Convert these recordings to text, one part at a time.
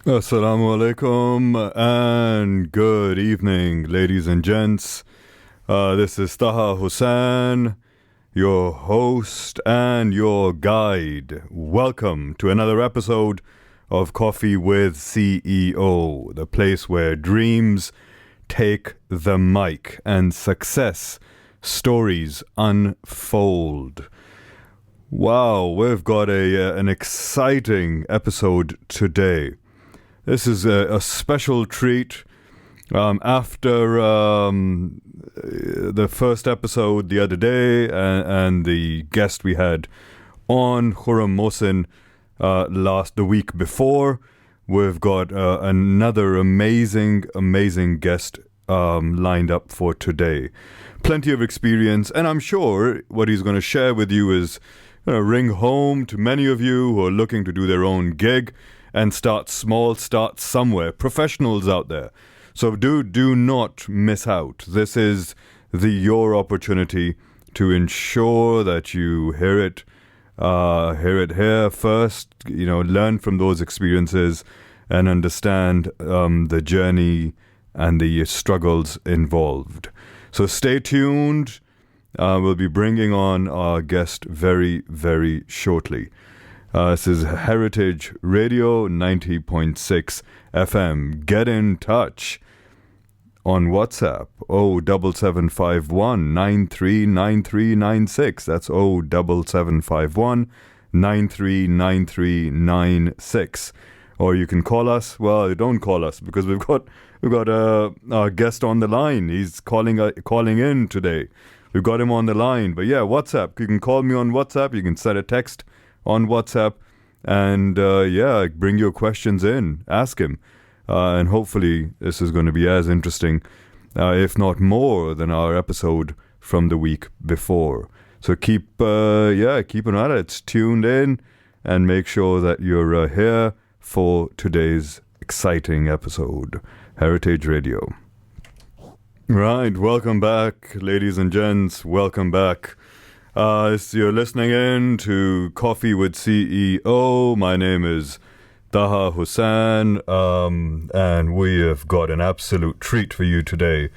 Assalamu alaikum and good evening, ladies and gents. This is Taha Hussain, your host and your guide. Welcome to another episode of Coffee with CEO, the place where dreams take the mic and success stories unfold. Wow, we've got an exciting episode today. This is a special treat. After the first episode the other day and the guest we had on, Khurram Mohsin, the week before, we've got another amazing guest lined up for today. Plenty of experience, and I'm sure what he's going to share with you is ring home to many of you who are looking to do their own gig and start small, start somewhere. Professionals out there. So do not miss out. This is your opportunity to ensure that you hear it here first, learn from those experiences and understand the journey and the struggles involved. So stay tuned. We'll be bringing on our guest very, very shortly. This is Heritage Radio 90.6 FM. Get in touch on WhatsApp 07751 939396. That's 07751 939396. Or you can call us. Well, don't call us because we've got our guest on the line. He's calling in today. We've got him on the line. But yeah, WhatsApp. You can call me on WhatsApp. You can send a text on WhatsApp and bring your questions in, ask him, and hopefully this is going to be as interesting, if not more, than our episode from the week before. So keep an eye on it, tuned in, and make sure that you're here for today's exciting episode. Heritage Radio. Right, welcome back, ladies and gents, welcome back. You're listening in to Coffee with CEO. My name is Taha Hussain, and we have got an absolute treat for you today.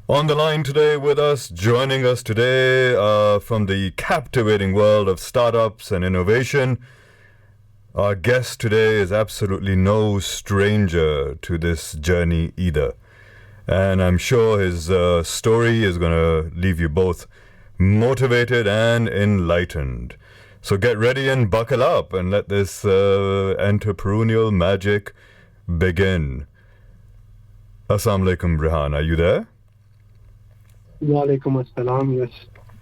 On the line today with us, joining us today from the captivating world of startups and innovation, our guest today is absolutely no stranger to this journey either. And I'm sure his story is going to leave you both motivated and enlightened. So get ready and buckle up and let this entrepreneurial magic begin. Assalamu alaikum, Rehan. Are you there? Wa alaikum assalam. Yes,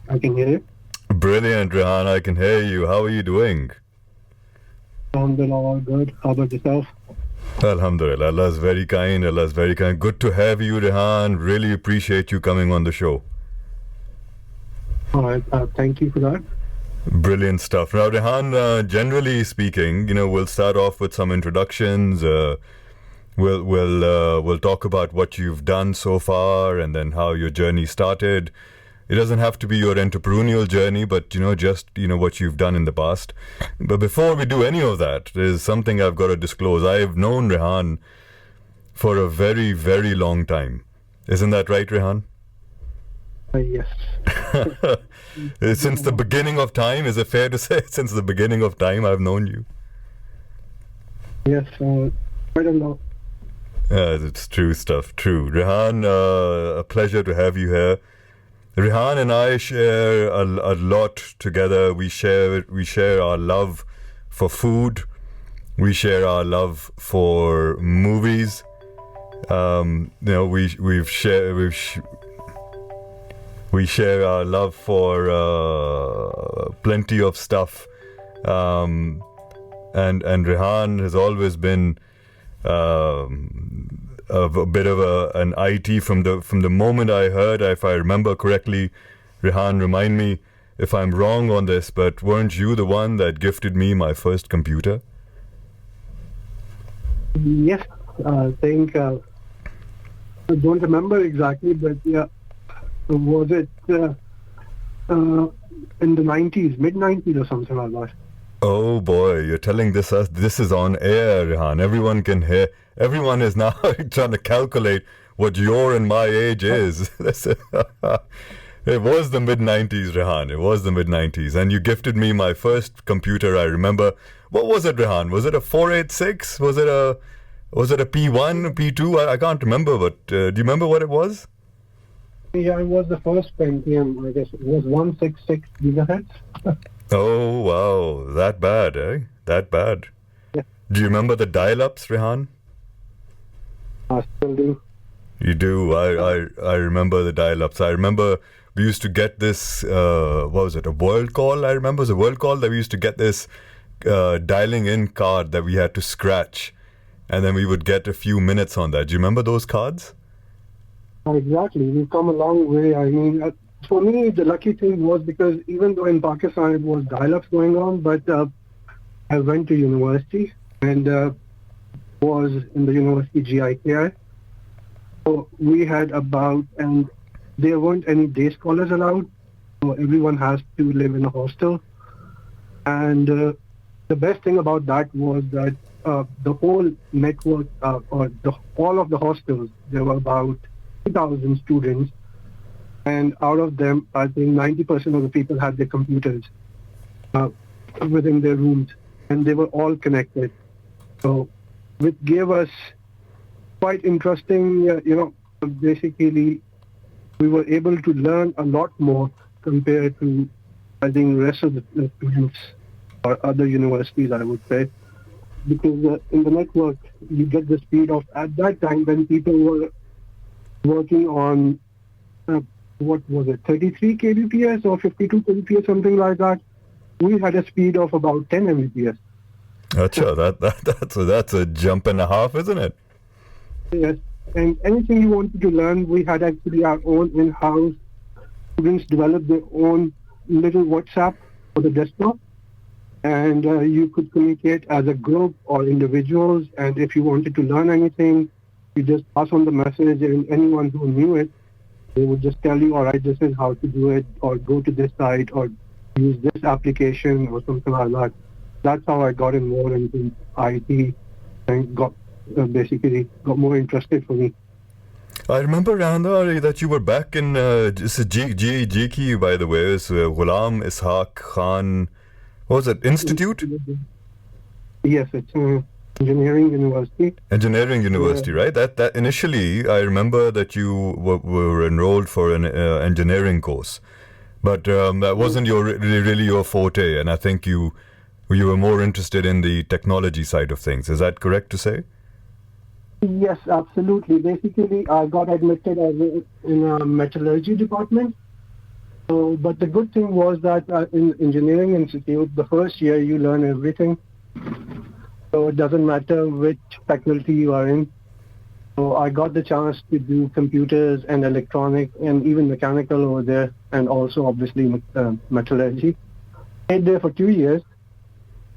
I can hear you. Brilliant, Rehan. I can hear you. How are you doing? Alhamdulillah, all good. How about yourself? Alhamdulillah. Allah's very kind. Allah's very kind. Good to have you, Rehan. Really appreciate you coming on the show. All right, thank you for that. Brilliant stuff. Now, Rehan, generally speaking, we'll start off with some introductions. We'll talk about what you've done so far and then how your journey started. It doesn't have to be your entrepreneurial journey, but just what you've done in the past. But before we do any of that, there's something I've got to disclose. I've known Rehan for a very, very long time. Isn't that right, Rehan? Yes. Since the beginning of time, is it fair to say? Since the beginning of time, I've known you. Yes, quite a lot. It's true stuff, true. Rehan, a pleasure to have you here. Rehan and I share a lot together. We share our love for food. We share our love for movies. We share our love for plenty of stuff, and Rehan has always been a bit of an IT from the moment I heard. If I remember correctly, Rehan, remind me if I'm wrong on this, but weren't you the one that gifted me my first computer? Yes, I think I don't remember exactly, but yeah. Was it in the 90s, mid-90s or something like that? Oh boy, you're telling us this is on air, Rehan. Everyone can hear. Everyone is now trying to calculate what your and my age is. It was the mid 90s, Rehan. It was the mid 90s. And you gifted me my first computer, I remember. What was it, Rehan? Was it a 486? Was it a P1, P2? I can't remember, but do you remember what it was? Yeah, it was the first Pentium. I guess it was 166 gigahertz. Oh, wow. That bad, eh? That bad. Yeah. Do you remember the dial-ups, Rehan? I still do. You do. I remember the dial-ups. I remember we used to get this, what was it, a world call? I remember it was a world call that we used to get this dialing in card that we had to scratch. And then we would get a few minutes on that. Do you remember those cards? Exactly. We've come a long way. I mean, for me, the lucky thing was because even though in Pakistan it was dial-ups going on, but I went to university and was in the university GIKI. So we had and there weren't any day scholars allowed. So everyone has to live in a hostel. And the best thing about that was that the whole network, all of the hostels, there were about 2,000 students. And out of them, I think 90% of the people had their computers within their rooms, and they were all connected. So, which gave us quite interesting, basically, we were able to learn a lot more compared to, I think, the rest of the students or other universities, I would say. Because in the network, you get the speed of, at that time, when people were working on what was it, 33 kbps or 52 kbps, something like that. We had a speed of about 10 mbps. That's a jump and a half, isn't it? Yes, and anything you wanted to learn, we had actually our own in-house. Students developed their own little WhatsApp for the desktop, and you could communicate as a group or individuals, and if you wanted to learn anything, you just pass on the message, and anyone who knew it, they would just tell you, all right, this is how to do it, or go to this site, or use this application, or something like that. That's how I got involved into IT and basically got more interested for me. I remember, Randa, that you were back in GKI, by the way. It's Ghulam Ishaq Khan. What was it? Institute? Yes, it's Engineering University. Engineering University, Yeah. right? That initially, I remember that you were enrolled for an engineering course, but that wasn't really your forte, and I think you were more interested in the technology side of things. Is that correct to say? Yes, absolutely. Basically, I got admitted in a metallurgy department. So, but the good thing was that in Engineering Institute, the first year you learn everything. So it doesn't matter which faculty you are in. So I got the chance to do computers and electronic and even mechanical over there, and also obviously metallurgy. Stayed there for 2 years,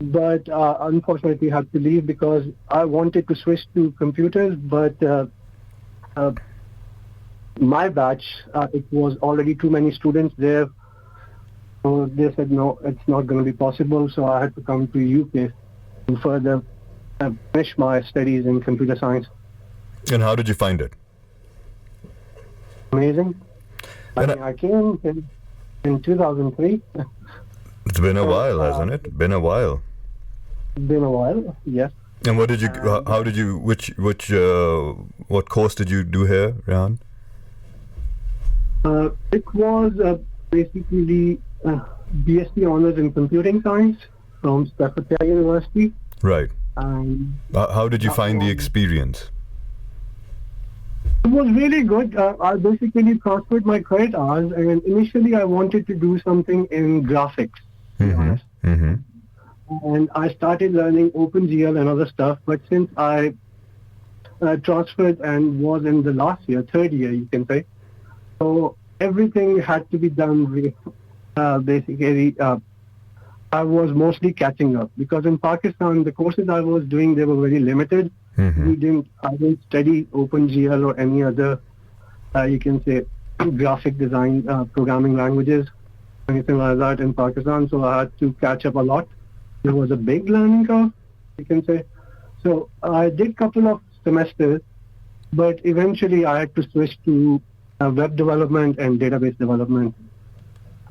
but unfortunately had to leave because I wanted to switch to computers, but my batch, it was already too many students there. So they said, no, it's not going to be possible. So I had to come to UK to further finish my studies in computer science. And how did you find it? Amazing. I came in 2003. It's been a while, hasn't it? Been a while. Been a while, yes. And what did you? How did you? What course did you do here, Rehan? It was basically BSc Honors in Computing Science from Staffordshire University. Right. How did you find the experience? It was really good. I basically transferred my credit hours, and initially I wanted to do something in graphics, to be honest. Mm-hmm. And I started learning OpenGL and other stuff, but since I transferred and was in the last year, third year, you can say, so everything had to be done basically. I was mostly catching up because in Pakistan, the courses I was doing, they were very limited. Mm-hmm. I didn't study OpenGL or any other, you can say, graphic design programming languages, anything like that in Pakistan. So I had to catch up a lot there was a big learning curve, you can say. So I did couple of semesters, but eventually I had to switch to web development and database development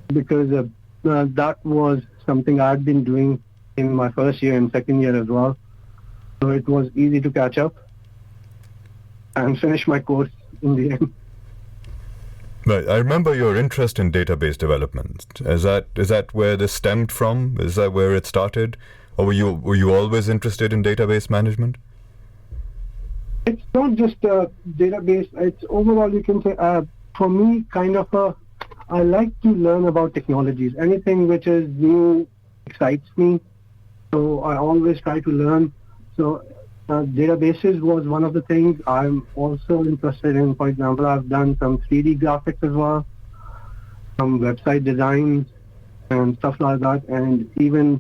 because that was something I had been doing in my first year and second year as well. So it was easy to catch up and finish my course in the end. Right. I remember your interest in database development. Is that where this stemmed from? Is that where it started? Or were you always interested in database management? It's not just a database. It's overall, you can say, for me, I like to learn about technologies. Anything which is new excites me. So I always try to learn. So databases was one of the things I'm also interested in. For example, I've done some 3D graphics as well, some website designs and stuff like that, and even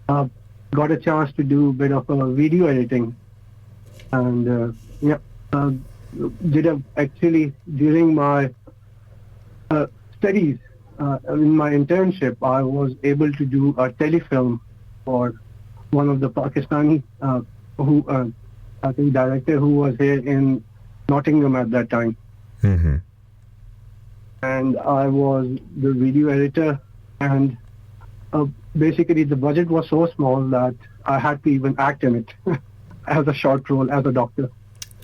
got a chance to do a bit of video editing. And actually during my studies, in my internship, I was able to do a telefilm for one of the Pakistani I think director who was here in Nottingham at that time. Mm-hmm. And I was the video editor, and basically the budget was so small that I had to even act in it as a short role as a doctor.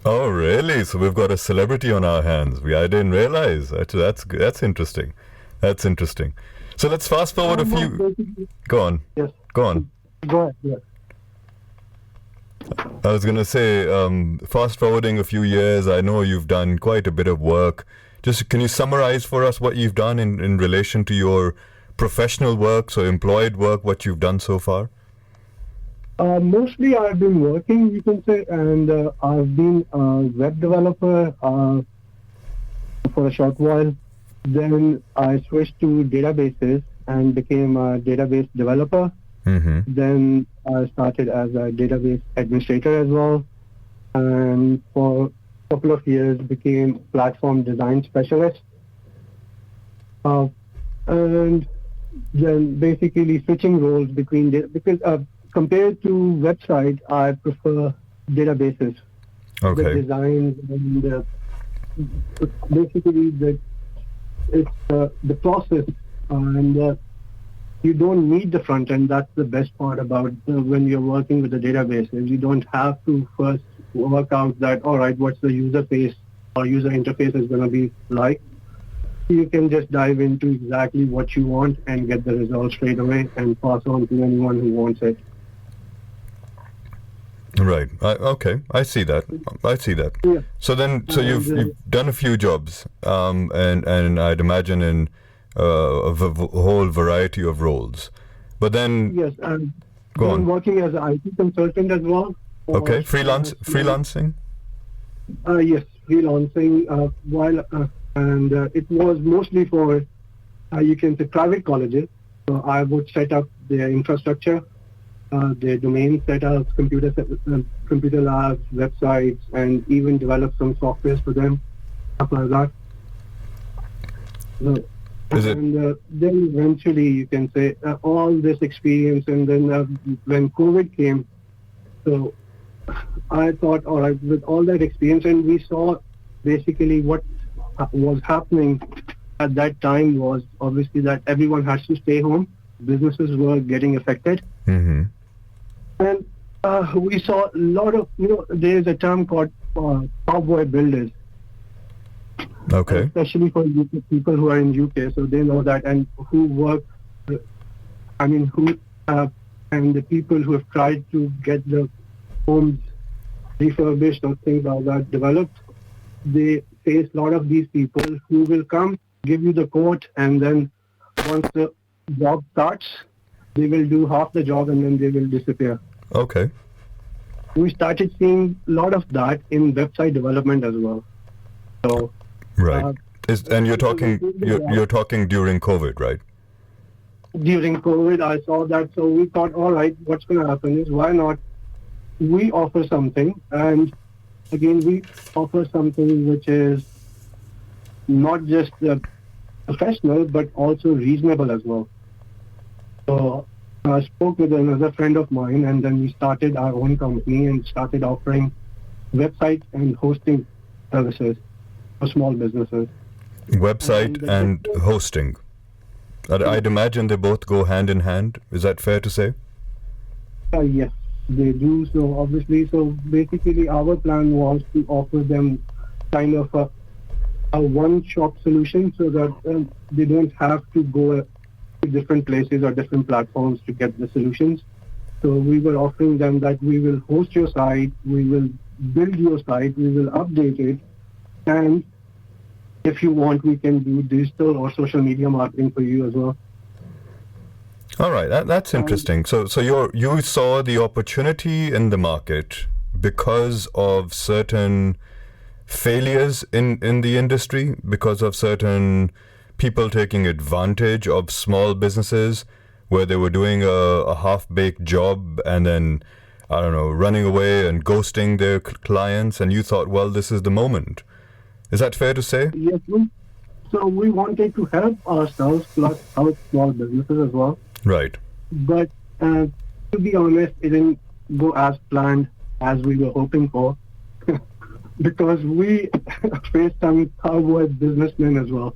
Oh, really? So we've got a celebrity on our hands. I didn't realize. That's interesting. That's interesting. So let's fast forward a few. Go on. Yes. Go on. Go ahead. Yes. I was going to say, fast forwarding a few years, I know you've done quite a bit of work. Just can you summarize for us what you've done in relation to your professional work, so employed work, what you've done so far? Mostly I've been working, you can say, and I've been a web developer for a short while. Then I switched to databases and became a database developer. Mm-hmm. Then I started as a database administrator as well, and for a couple of years became platform design specialist. And then basically switching roles between because compared to website, I prefer databases. Okay. The design and basically it's the process and. You don't need the front end. That's the best part about when you're working with the databases. You don't have to first work out that, all right, what's the user face or user interface is going to be like. You can just dive into exactly what you want and get the results straight away and pass on to anyone who wants it. Right. Okay. I see that. Yeah. So you've done a few jobs, and I'd imagine in a whole variety of roles. But then yes, I'm working as an IT consultant as well. Okay, freelancing. Yes, freelancing. And it was mostly for you can say private colleges. So I would set up their infrastructure, their domain setups, computer labs, websites, and even develop some software for them, stuff like that. So, then eventually you can say all this experience, and then when COVID came, so I thought, all right, with all that experience, and we saw basically what was happening at that time was obviously that everyone has to stay home. Businesses were getting affected. Mm-hmm. And we saw a lot of, there's a term called cowboy builders. Okay. Especially for people who are in UK, so they know that, and who work, and the people who have tried to get the homes refurbished or things like that developed, they face a lot of these people who will come, give you the quote, and then once the job starts, they will do half the job and then they will disappear. Okay. We started seeing a lot of that in website development as well. So. Right. And you're talking during COVID, right? During COVID, I saw that, so we thought, all right, what's going to happen is why not we offer something, and again, we offer something which is not just professional, but also reasonable as well. So I spoke with another friend of mine, and then we started our own company and started offering website and hosting services for small businesses. Website and hosting. I'd imagine they both go hand in hand. Is that fair to say? Yes, they do. So obviously, so basically our plan was to offer them kind of a one-shop solution so that they don't have to go to different places or different platforms to get the solutions. So we were offering them that we will host your site, we will build your site, we will update it, and if you want, we can do digital or social media marketing for you as well. All right, that's interesting. So you saw the opportunity in the market because of certain failures in the industry, because of certain people taking advantage of small businesses where they were doing a half-baked job and then, I don't know, running away and ghosting their clients, and you thought, well, this is the moment. Is that fair to say? Yes, so we wanted to help ourselves plus help small businesses as well. Right. But to be honest, it didn't go as planned as we were hoping for because we faced some cowboy businessmen as well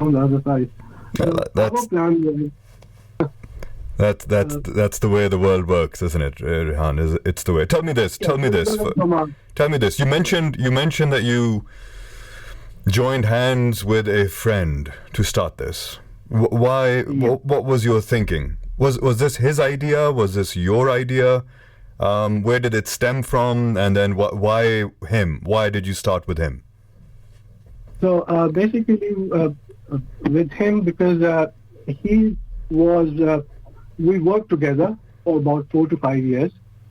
on the other side. Our plan was that's the way the world works, isn't it, Rehan? It's the way. Tell me this. Tell me this. You mentioned that you joined hands with a friend to start this. Why? Yeah. What was your thinking? Was this his idea? Was this your idea? Where did it stem from? And then why him? Why did you start with him? So basically, with him because he was. We worked together for about 4 to 5 years,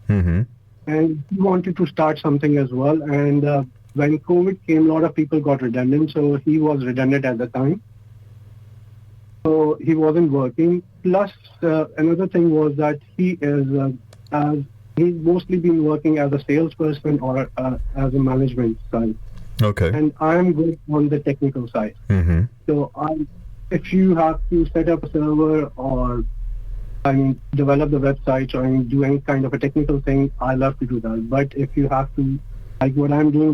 Mm-hmm. and he wanted to start something as well. And when COVID came, a lot of people got redundant, so he was redundant at the time. So he wasn't working. Plus, another thing was that he's mostly been working as a salesperson or as a management side. Okay. And I'm good on the technical side. Mm-hmm. So if you have to set up a server or develop the website or do any kind of a technical thing, I love to do that. But if you have to, like what I'm doing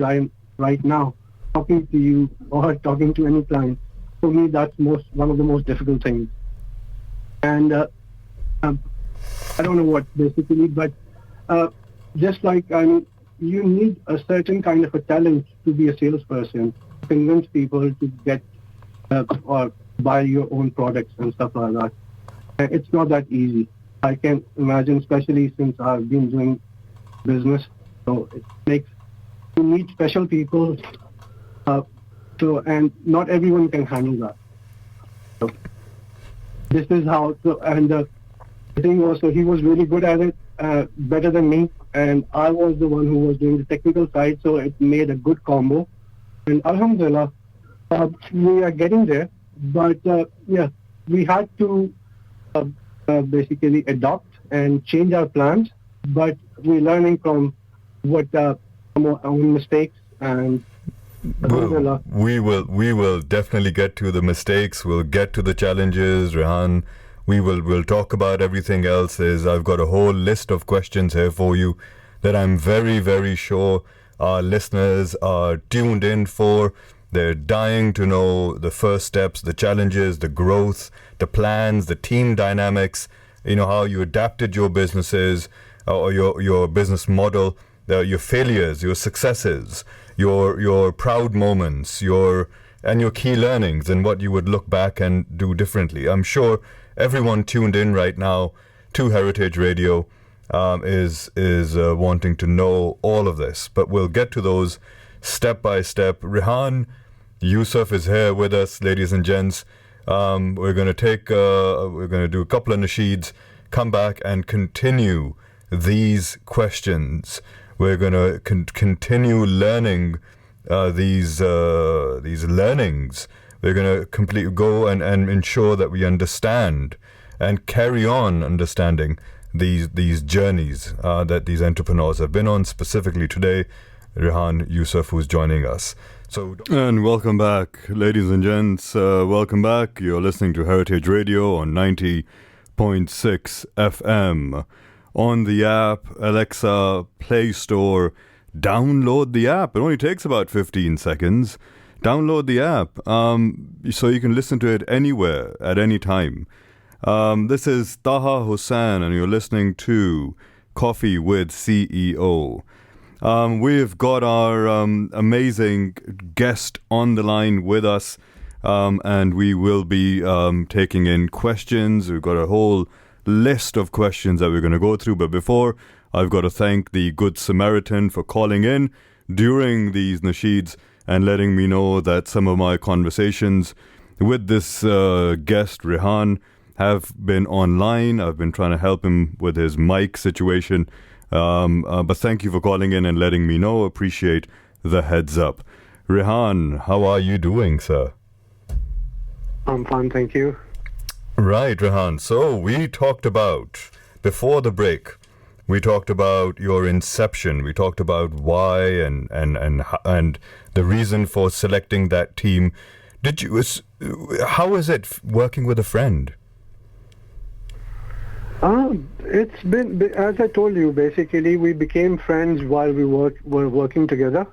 right now, talking to you or talking to any client, for me that's one of the most difficult things. And I don't know what basically, but just like you need a certain kind of a talent to be a salesperson, convince people to get or buy your own products and stuff like that. It's not that easy. I can imagine, especially since I've been doing business. So you need special people. And not everyone can handle that. So this is how. And the thing was, so he was really good at it, better than me, and I was the one who was doing the technical side. So it made a good combo. And alhamdulillah, we are getting there. But we had to. Basically adopt and change our plans, but we're learning from our own mistakes, and we will definitely get to the mistakes. We'll get to the challenges, Rehan. We'll talk about everything else. I've got a whole list of questions here for you that I'm very, very sure our listeners are tuned in for. They're dying to know the first steps, the challenges, the growth, the plans, the team dynamics, how you adapted your businesses or your business model, your failures, your successes, your proud moments, your key learnings, and what you would look back and do differently. I'm sure everyone tuned in right now to Heritage Radio is wanting to know all of this, but we'll get to those step by step. Rehan Yusuf is here with us, ladies and gents. We're going to do a couple of nasheeds, come back and continue these questions. We're going to continue learning these learnings. We're going to go and ensure that we understand and carry on understanding these journeys that these entrepreneurs have been on. Specifically today, Rehan Yusuf, who's joining us. And welcome back, ladies and gents. Welcome back. You're listening to Heritage Radio on 90.3 FM. On the app, Alexa, Play Store, download the app. It only takes about 15 seconds. Download the app so you can listen to it anywhere at any time. This is Taha Hussain, and you're listening to Coffee with CEO. We've got our amazing guest on the line with us, and we will be taking in questions. We've got a whole list of questions that we're going to go through. But before, I've got to thank the Good Samaritan for calling in during these nasheeds and letting me know that some of my conversations with this guest, Rehan, have been online. I've been trying to help him with his mic situation. But thank you for calling in and letting me know. Appreciate the heads up. Rehan, how are you doing, sir? I'm fine, thank you. Right, Rehan. So we talked about, before the break, we talked about your inception. We talked about why and the reason for selecting that team. How is it working with a friend? It's been, as I told you, basically we became friends while we were working together.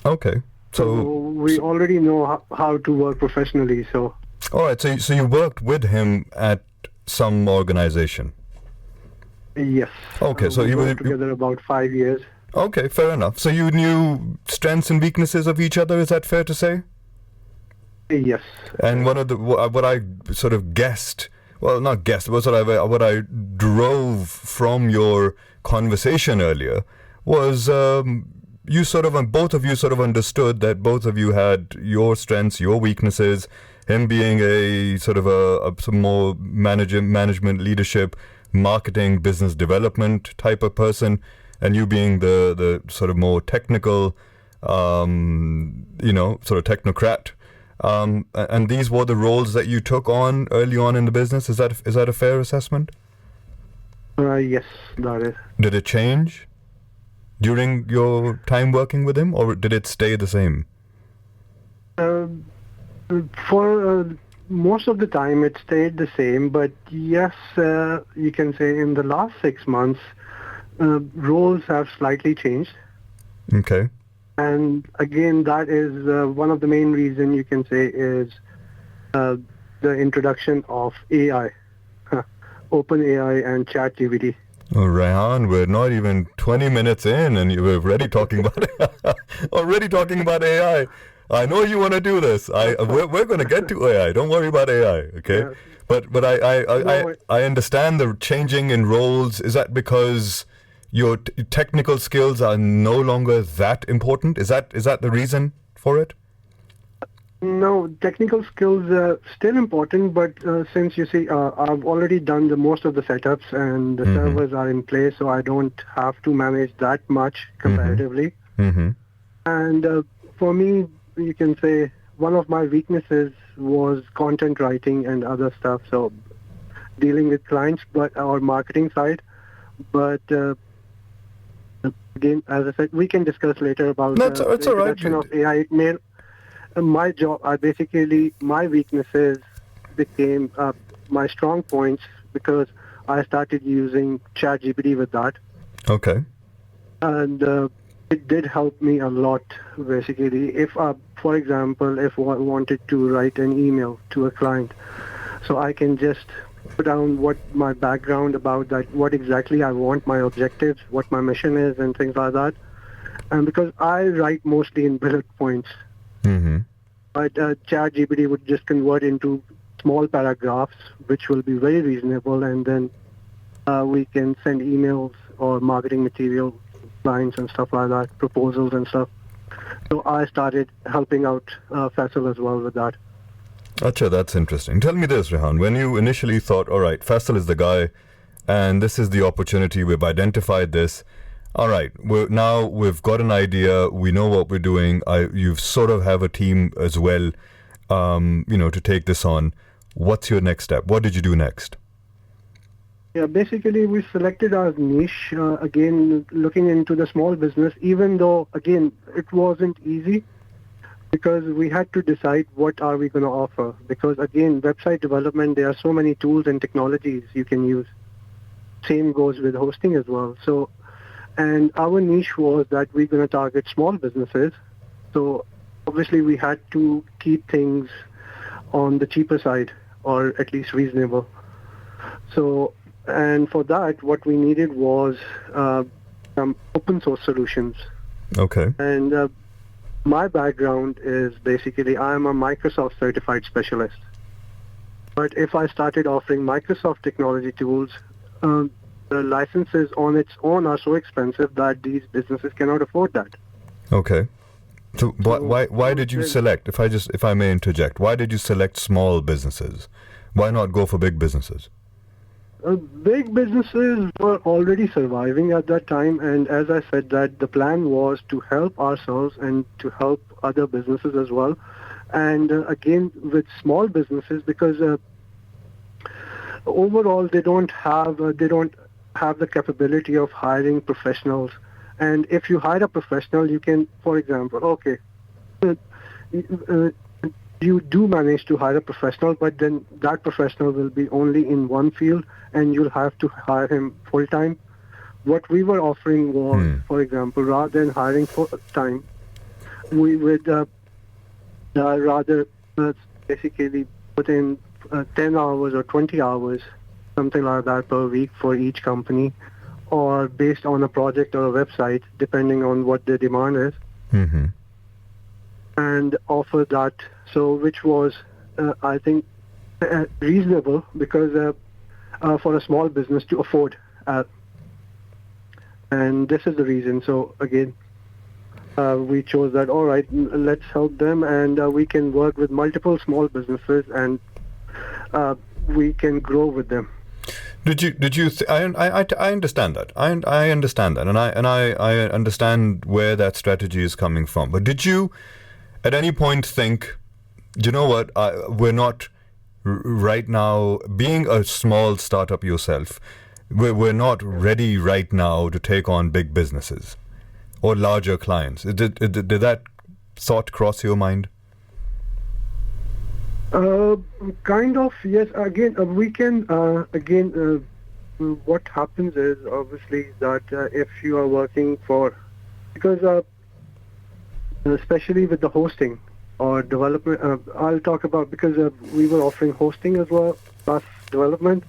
Okay. So we already know how to work professionally. So. All right. So you worked with him at some organization. Yes. Okay. So we worked together about 5 years. Okay, fair enough. So you knew strengths and weaknesses of each other. Is that fair to say? Yes. And one of the what I sort of guessed. Well, not guessed, but what I drove from your conversation earlier was both of you sort of understood that both of you had your strengths, your weaknesses. Him being a sort of some more management, leadership, marketing, business development type of person, and you being the sort of more technical, sort of technocrat. And these were the roles that you took on early on in the business. Is that a fair assessment? Yes, that is. Did it change during your time working with him, or did it stay the same? For most of the time, it stayed the same. But yes, you can say in the last 6 months, roles have slightly changed. Okay. And again, that is one of the main reasons you can say is the introduction of AI, OpenAI and ChatGPT. Oh, Rehan, we're not even 20 minutes in, and you're already talking about AI. I know you want to do this. We're going to get to AI. Don't worry about AI, okay? Yeah. But I understand the changing in roles. Is that because your technical skills are no longer that important? Is that the reason for it? No, technical skills are still important, but since you see, I've already done most of the setups and the servers are in place, so I don't have to manage that much comparatively. Mm-hmm. And for me, you can say one of my weaknesses was content writing and other stuff, so dealing with clients, or marketing side. But again, as I said, we can discuss later about the introduction of AI. My job, my weaknesses became my strong points because I started using ChatGPT with that. Okay. And it did help me a lot, basically. If, for example, if I wanted to write an email to a client, so I can just put down what my background about that, what exactly I want, my objectives, what my mission is, and things like that. And because I write mostly in bullet points, but ChatGPT would just convert into small paragraphs, which will be very reasonable, and then we can send emails or marketing material, clients and stuff like that, proposals and stuff. So I started helping out Faisal as well with that. Acha, that's interesting. Tell me this, Rehan. When you initially thought, all right, Faisal is the guy, and this is the opportunity, we've identified this, all right, now we've got an idea, we know what we're doing, you sort of have a team as well, to take this on. What's your next step? What did you do next? Yeah, basically we selected our niche, again, looking into the small business, even though, again, it wasn't easy. because we had to decide what are we going to offer. Because again, website development, there are so many tools and technologies you can use. Same goes with hosting as well. So, and our niche was that we're going to target small businesses. So obviously we had to keep things on the cheaper side, or at least reasonable. So, and for that, what we needed was some open source solutions. Okay. And my background is basically I'm a Microsoft certified specialist. But if I started offering Microsoft technology tools, the licenses on its own are so expensive that these businesses cannot afford that. Okay. So why did you select, if I may interject, why did you select small businesses? Why not go for big businesses? Big businesses were already surviving at that time, and as I said, that the plan was to help ourselves and to help other businesses as well. And again, with small businesses, because overall they don't have the capability of hiring professionals. And if you hire a professional, you can, for example, you do manage to hire a professional, but then that professional will be only in one field, and you'll have to hire him full-time. What we were offering was, for example, rather than hiring full-time, we would rather basically put in 10 hours or 20 hours, something like that per week for each company, or based on a project or a website, depending on what the demand is, and offer that. So which was, I think, reasonable, because for a small business to afford. And this is the reason. So again, we chose that, all right, let's help them, and we can work with multiple small businesses, and we can grow with them. I understand that. I understand that, and I understand where that strategy is coming from. But did you, at any point, think, you know what? We're not right now, being a small startup yourself. We're not ready right now to take on big businesses or larger clients. Did that thought cross your mind? Kind of, yes. Again, we can, what happens is, obviously, that if you are working for, because especially with the hosting or development, I'll talk about, because we were offering hosting as well, plus development.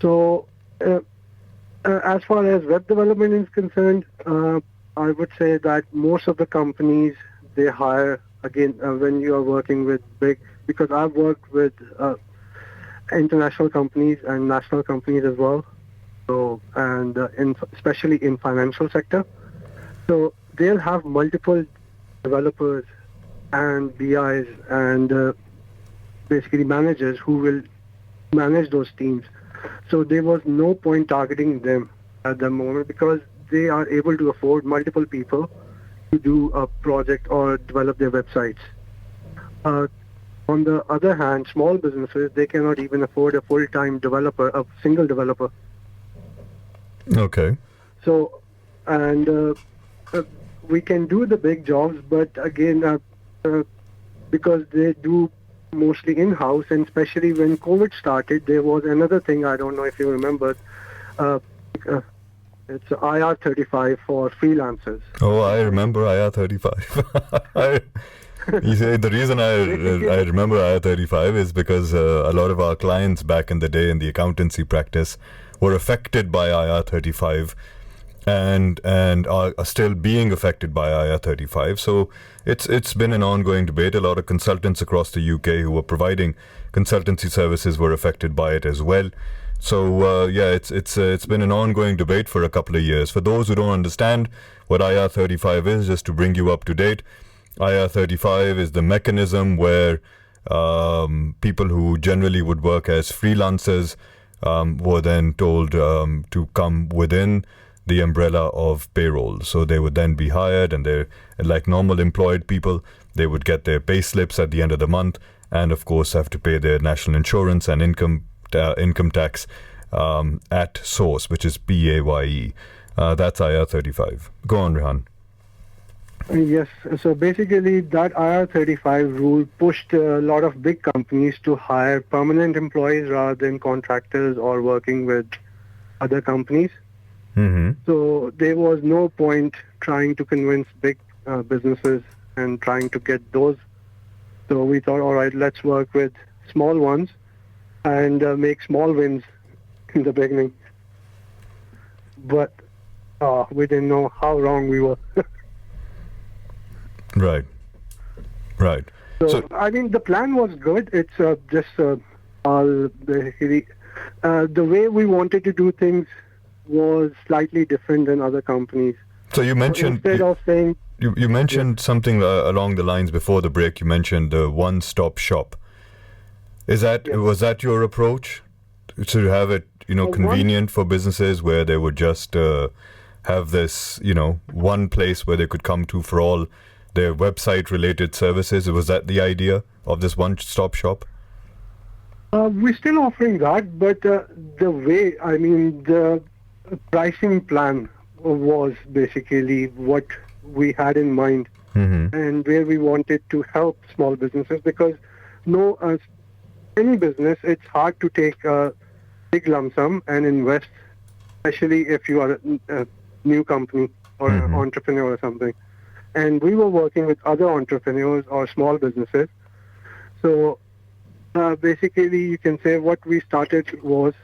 So, as far as web development is concerned, I would say that most of the companies, they hire, again, when you are working with big, because I've worked with international companies and national companies as well, so, and especially in financial sector. So they'll have multiple developers and BIs and basically managers who will manage those teams. So there was no point targeting them at the moment, because they are able to afford multiple people to do a project or develop their websites. On the other hand, small businesses, they cannot even afford a full-time developer, a single developer. Okay. So, and we can do the big jobs, but again, because they do mostly in-house, and especially when COVID started, there was another thing, I don't know if you remember, it's IR35 for freelancers. Oh, I remember IR35. You say the reason I remember IR35 is because a lot of our clients back in the day in the accountancy practice were affected by IR35 and are still being affected by IR35. So it's been an ongoing debate. A lot of consultants across the UK who were providing consultancy services were affected by it as well. So it's been an ongoing debate for a couple of years. For those who don't understand what IR35 is, just to bring you up to date, IR35 is the mechanism where people who generally would work as freelancers were then told to come within the umbrella of payroll. So they would then be hired, and they're like normal employed people. They would get their pay slips at the end of the month, and of course have to pay their national insurance and income tax at source, which is PAYE. That's IR35. Go on, Rehan. Yes. So basically, that IR35 rule pushed a lot of big companies to hire permanent employees rather than contractors or working with other companies. Mm-hmm. So there was no point trying to convince big businesses and trying to get those. So we thought, all right, let's work with small ones and make small wins in the beginning. But we didn't know how wrong we were. Right. Right. So, I mean, the plan was good. It's just the way we wanted to do things was slightly different than other companies. So you mentioned Instead of saying you mentioned something along the lines before the break. You mentioned the one-stop shop. Was that your approach to have it, convenient for businesses where they would just have this, one place where they could come to for all their website-related services? Was that the idea of this one-stop shop? we're still offering that, but the pricing plan was basically what we had in mind, and where we wanted to help small businesses, because any business, it's hard to take a big lump sum and invest, especially if you are a new company or an entrepreneur or something. And we were working with other entrepreneurs or small businesses. So basically, you can say what we started was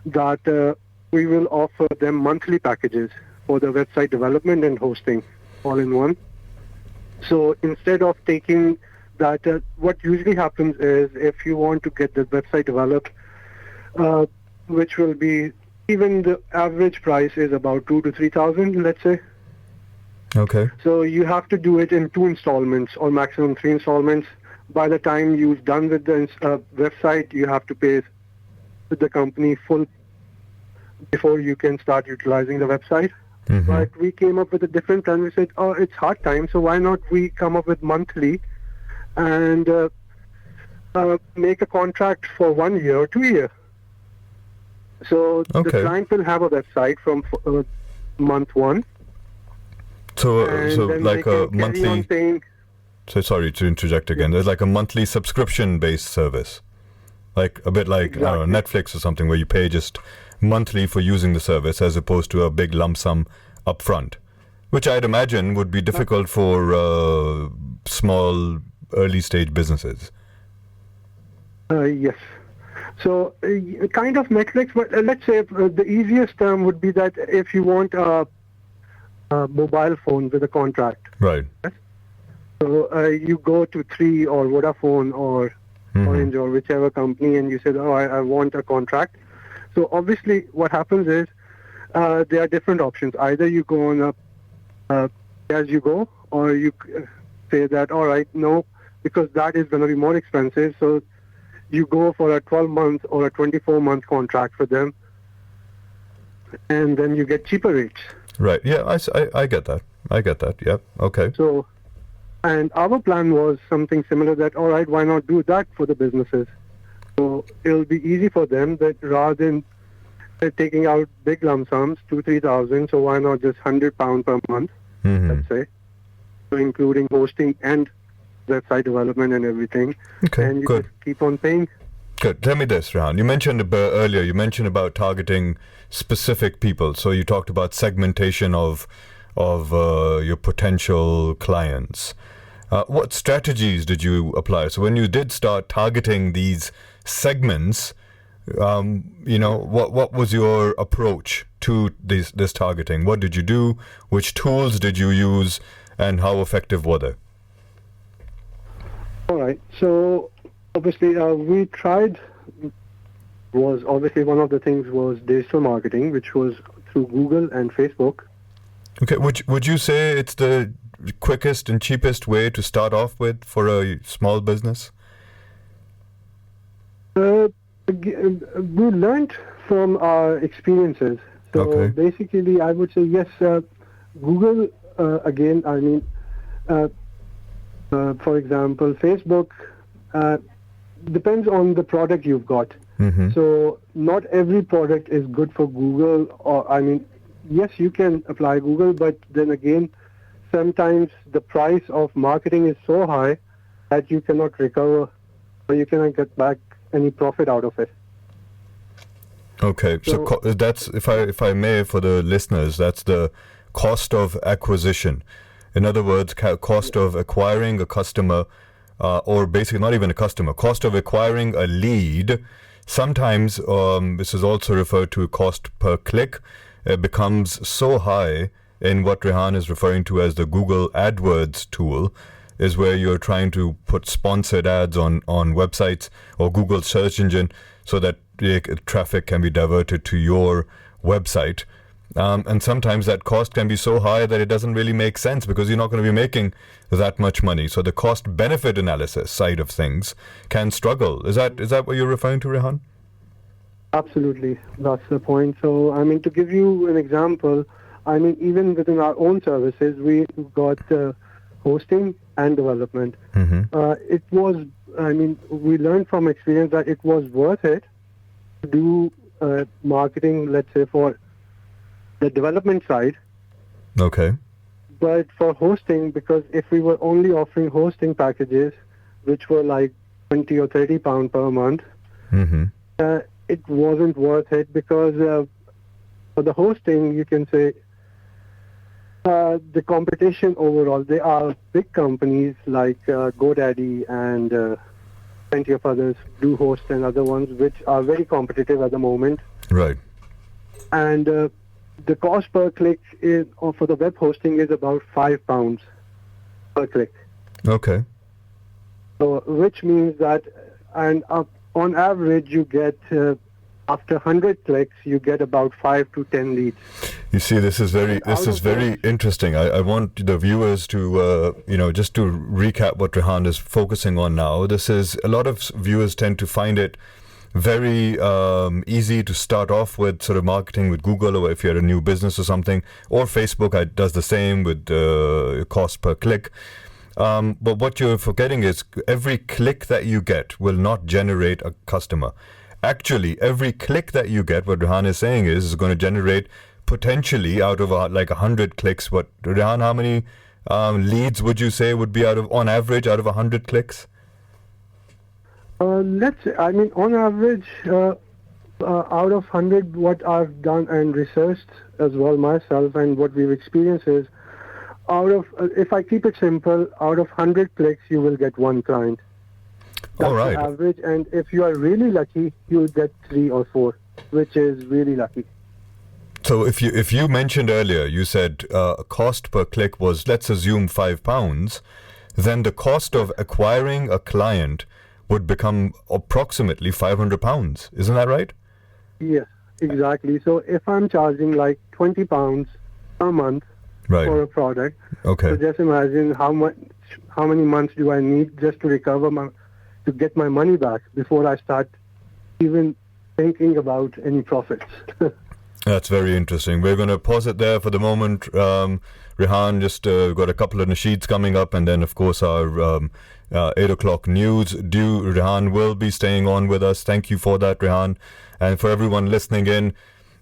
that we will offer them monthly packages for the website development and hosting all in one. So instead of taking that, what usually happens is if you want to get the website developed, which will be, even the average price is about 2,000 to 3,000, let's say. Okay. So you have to do it in 2 installments or maximum 3 installments. By the time you've done with the website, you have to pay the company full before you can start utilizing the website. But we came up with a different plan. We said, it's hard time, so why not we come up with monthly and make a contract for 1 year or 2 years. So the client will have a website from month 1. So like a monthly. So sorry to interject again. There's like a monthly subscription-based service, like a bit like Netflix or something, where you pay just monthly for using the service as opposed to a big lump sum upfront, which I'd imagine would be difficult for small, early-stage businesses. Yes. So kind of Netflix, but let's say the easiest term would be that if you want a mobile phone with a contract. Right. So you go to 3 or Vodafone or Orange or whichever company, and you say, I want a contract. So obviously what happens is there are different options. Either you go on a as you go, or you say that, all right, no, because that is going to be more expensive. So you go for a 12-month or a 24-month contract for them, and then you get cheaper rates. Right. Yeah, I get that. I get that. Yeah. Okay. So, and our plan was something similar, that, all right, why not do that for the businesses? So it'll be easy for them, that rather than taking out big lump sums, 2,000-3,000, so why not just £100 per month, let's say, so including hosting and website development and everything. Okay, and you good. just keep on paying. Good. Tell me this, Rehan. You mentioned earlier, about targeting specific people. So you talked about segmentation of your potential clients. What strategies did you apply? So when you did start targeting these segments, what was your approach to this targeting? What did you do? Which tools did you use? And how effective were they? All right. So obviously we tried, was obviously one of the things was digital marketing, which was through Google and Facebook. Okay. Would you say it's the quickest and cheapest way to start off with for a small business? We learned from our experiences. So basically, I would say yes. Google again. I mean, for example, Facebook depends on the product you've got. So not every product is good for Google. Or I mean, yes, you can apply Google, but then again, sometimes the price of marketing is so high that you cannot recover or you cannot get back any profit out of it. Okay, so that's, if I may, for the listeners, that's the cost of acquisition. In other words, cost of acquiring a customer, or basically not even a customer, cost of acquiring a lead. Sometimes this is also referred to cost per click. It becomes so high in what Rehan is referring to as the Google AdWords tool, is where you're trying to put sponsored ads on websites or Google search engine so that traffic can be diverted to your website. And sometimes that cost can be so high that it doesn't really make sense because you're not going to be making that much money. So the cost benefit analysis side of things can struggle. Is that what you're referring to, Rehan? Absolutely. That's the point. So, I mean, to give you an example, I mean, even within our own services, we got hosting and development. It was, I mean, we learned from experience that it was worth it to do marketing, let's say, for the development side. Okay. But for hosting, because if we were only offering hosting packages, which were like 20 or 30 pounds per month, it wasn't worth it because for the hosting, you can say the competition overall, they are big companies like GoDaddy and plenty of others, Bluehost and other ones, which are very competitive at the moment. Right. And the cost per click for the web hosting is about £5 per click. Okay. So, which means that, and on average, you get after 100 clicks, you get about 5 to 10 leads. You see, this is very interesting. I want the viewers to, just to recap what Rehan is focusing on now. This is, a lot of viewers tend to find it very easy to start off with sort of marketing with Google, or if you're a new business or something, or Facebook does the same with cost per click. But what you're forgetting is every click that you get will not generate a customer. Actually, every click that you get, what Rehan is saying is going to generate potentially out of like 100 clicks. What, Rehan, how many leads would you say would be on average out of 100 clicks? Let's say, I mean, on average, out of 100, what I've done and researched as well myself and what we've experienced is, if I keep it simple, out of 100 clicks, you will get one client. That's all right. The average, and if you are really lucky, you will get 3 or 4, which is really lucky. So if you mentioned earlier, you said cost per click was, let's assume £5, then the cost of acquiring a client would become approximately £500. Isn't that right? Yes, exactly. So if I'm charging like £20 per month for a product, okay. So just imagine how many months do I need just to recover to get my money back before I start even thinking about any profits. That's very interesting. We're going to pause it there for the moment. Rehan, just got a couple of nasheeds coming up, and then, of course, our 8 o'clock news due. Rehan will be staying on with us. Thank you for that, Rehan. And for everyone listening in,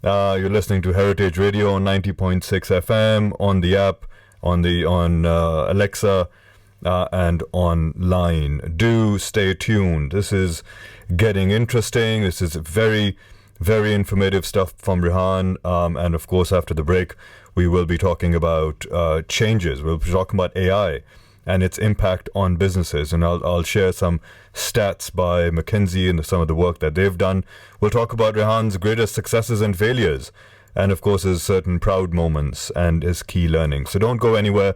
you're listening to Heritage Radio on 90.6 FM, on the app, on Alexa, and online. Do stay tuned. This is getting interesting. This is very, very informative stuff from Rehan. And of course, after the break, we will be talking about changes. We'll be talking about AI and its impact on businesses. And I'll share some stats by McKinsey and some of the work that they've done. We'll talk about Rehan's greatest successes and failures, and of course his certain proud moments and his key learnings. So don't go anywhere.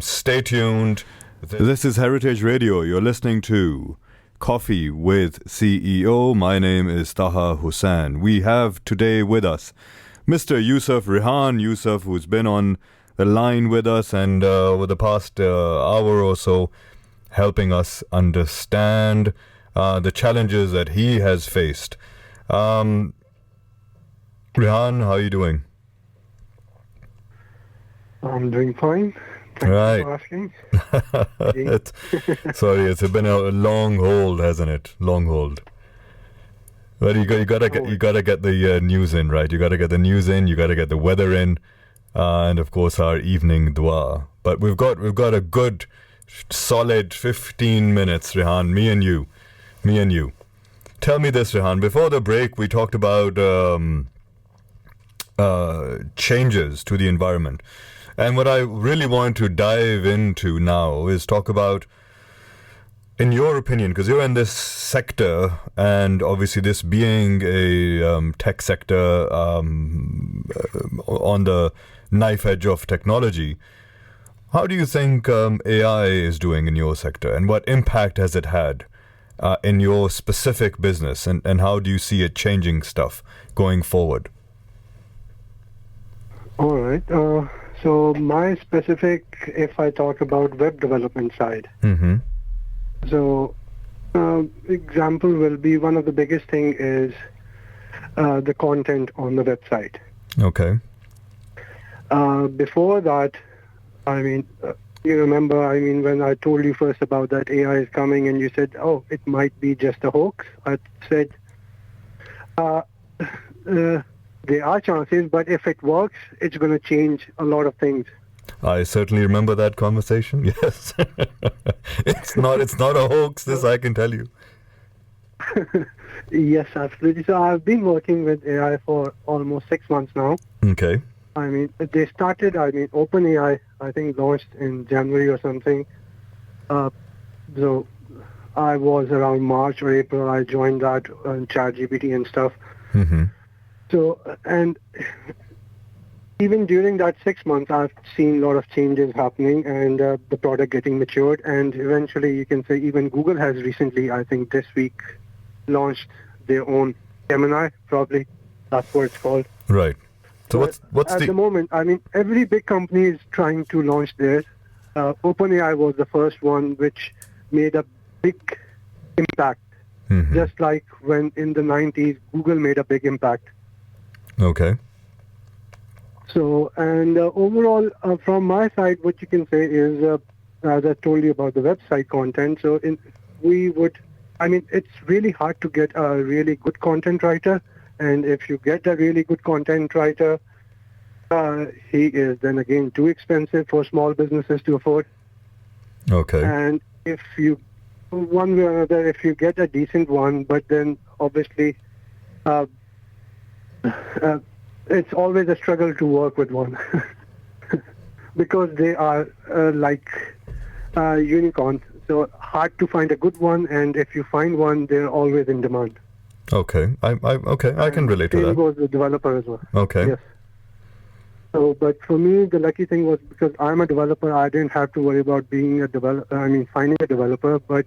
Stay tuned. This is Heritage Radio. You're listening to Coffee with CEO. My name is Taha Hussain. We have today with us Mr. Yusuf Rehan. Yusuf, who's been on the line with us and over the past hour or so, helping us understand the challenges that he has faced. Rehan, how are you doing? I'm doing fine. Thank you for asking. Sorry, it's been a long hold, hasn't it? Long hold. But you gotta get the news in, right? You gotta get the news in. You gotta get the weather in, and of course our evening dua. but we've got a good, solid 15 minutes, Rehan. Me and you. Tell me this, Rehan. Before the break, we talked about changes to the environment, and what I really want to dive into now is talk about, in your opinion, because you're in this sector, and obviously this being a tech sector on the knife edge of technology, how do you think AI is doing in your sector, and what impact has it had in your specific business, and how do you see it changing stuff going forward? All right. So my specific, if I talk about web development side, Mm-hmm. so example will be one of the biggest thing is the content on the website. Okay. Before that, I mean, you remember, I mean, when I told you first about that AI is coming and you said, oh, it might be just a hoax. I said, there are chances, but if it works, it's going to change a lot of things. I certainly remember that conversation. Yes. It's not a hoax, this I can tell you. Yes, absolutely. So I've been working with AI for almost 6 months now. Okay. I mean, they started, OpenAI, I think, launched in January or something. So I was around March or April, I joined that on ChatGPT and stuff. Mm-hmm. So, and even during that 6 months, I've seen a lot of changes happening and the product getting matured. And eventually, you can say even Google has recently, I think this week, launched their own Gemini, probably. That's what it's called. Right. So what's at the moment, I mean, every big company is trying to launch theirs. OpenAI was the first one which made a big impact. Mm-hmm. Just like when in the 90s, Google made a big impact. Okay. So, and overall, from my side, what you can say is, as I told you about the website content, so it's really hard to get a really good content writer. And if you get a really good content writer, he is then again too expensive for small businesses to afford. Okay. And if you, one way or another, if you get a decent one, but then obviously it's always a struggle to work with one because they are like unicorns. So hard to find a good one, and if you find one, they're always in demand. Okay. I can relate to Same that. goes with developer as well. Okay. Yes. So, but for me, the lucky thing was because I'm a developer, I didn't have to worry about being a developer. I mean, finding a developer, but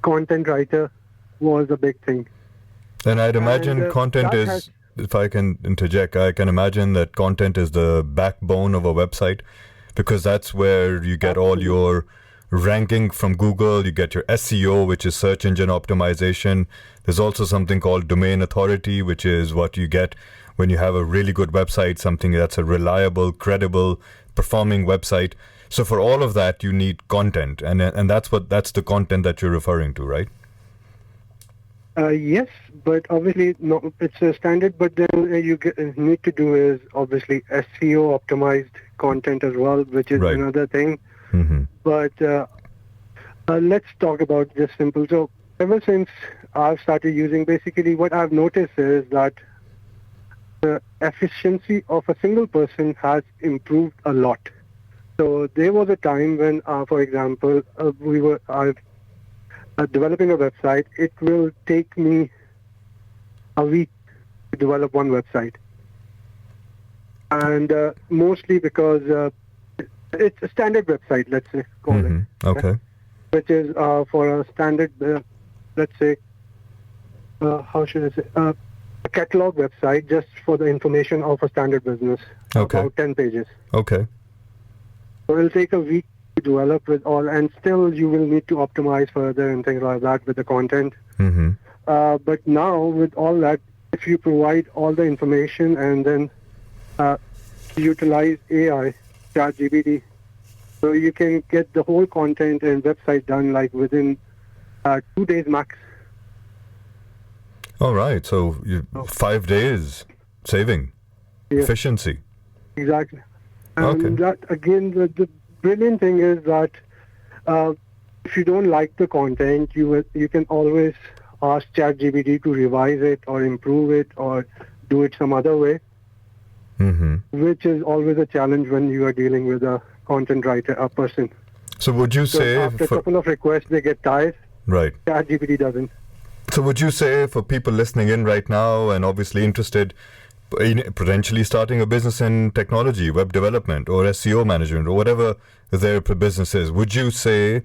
content writer was a big thing. And I'd imagine content is, if I can interject, I can imagine that content is the backbone of a website, because that's where you get all your ranking from Google, you get your SEO, which is search engine optimization. There's also something called domain authority, which is what you get when you have a really good website, something that's a reliable, credible, performing website. So for all of that, you need content, and that's the content that you're referring to, right? Yes, but obviously no, it's a standard. But then need to do is obviously SEO optimized content as well, which is Right. another thing. Mm-hmm. But let's talk about just simple. So ever since I've started using, basically what I've noticed is that the efficiency of a single person has improved a lot. So there was a time when, for example, developing a website. It will take me a week to develop one website, and mostly because it's a standard website, let's say, call Mm-hmm. it. Okay. Which is for a standard, let's say, how should I say, a catalog website just for the information of a standard business, Okay. about 10 pages. Okay. So it'll take a week to develop with all, and still you will need to optimize further and things like that with the content. Mm-hmm. But now with all that, if you provide all the information and then utilize AI, ChatGPT, so you can get the whole content and website done like within 2 days max. All right. So 5 days saving, Yes. efficiency. Exactly. And Okay. that again, brilliant thing is that if you don't like the content, you can always ask ChatGPT to revise it or improve it or do it some other way, which is always a challenge when you are dealing with a content writer, a person. So would you say... after a couple of requests, they get tired. Right. ChatGPT doesn't. So would you say for people listening in right now and obviously interested in potentially starting a business in technology, web development or SEO management or whatever their business is, would you say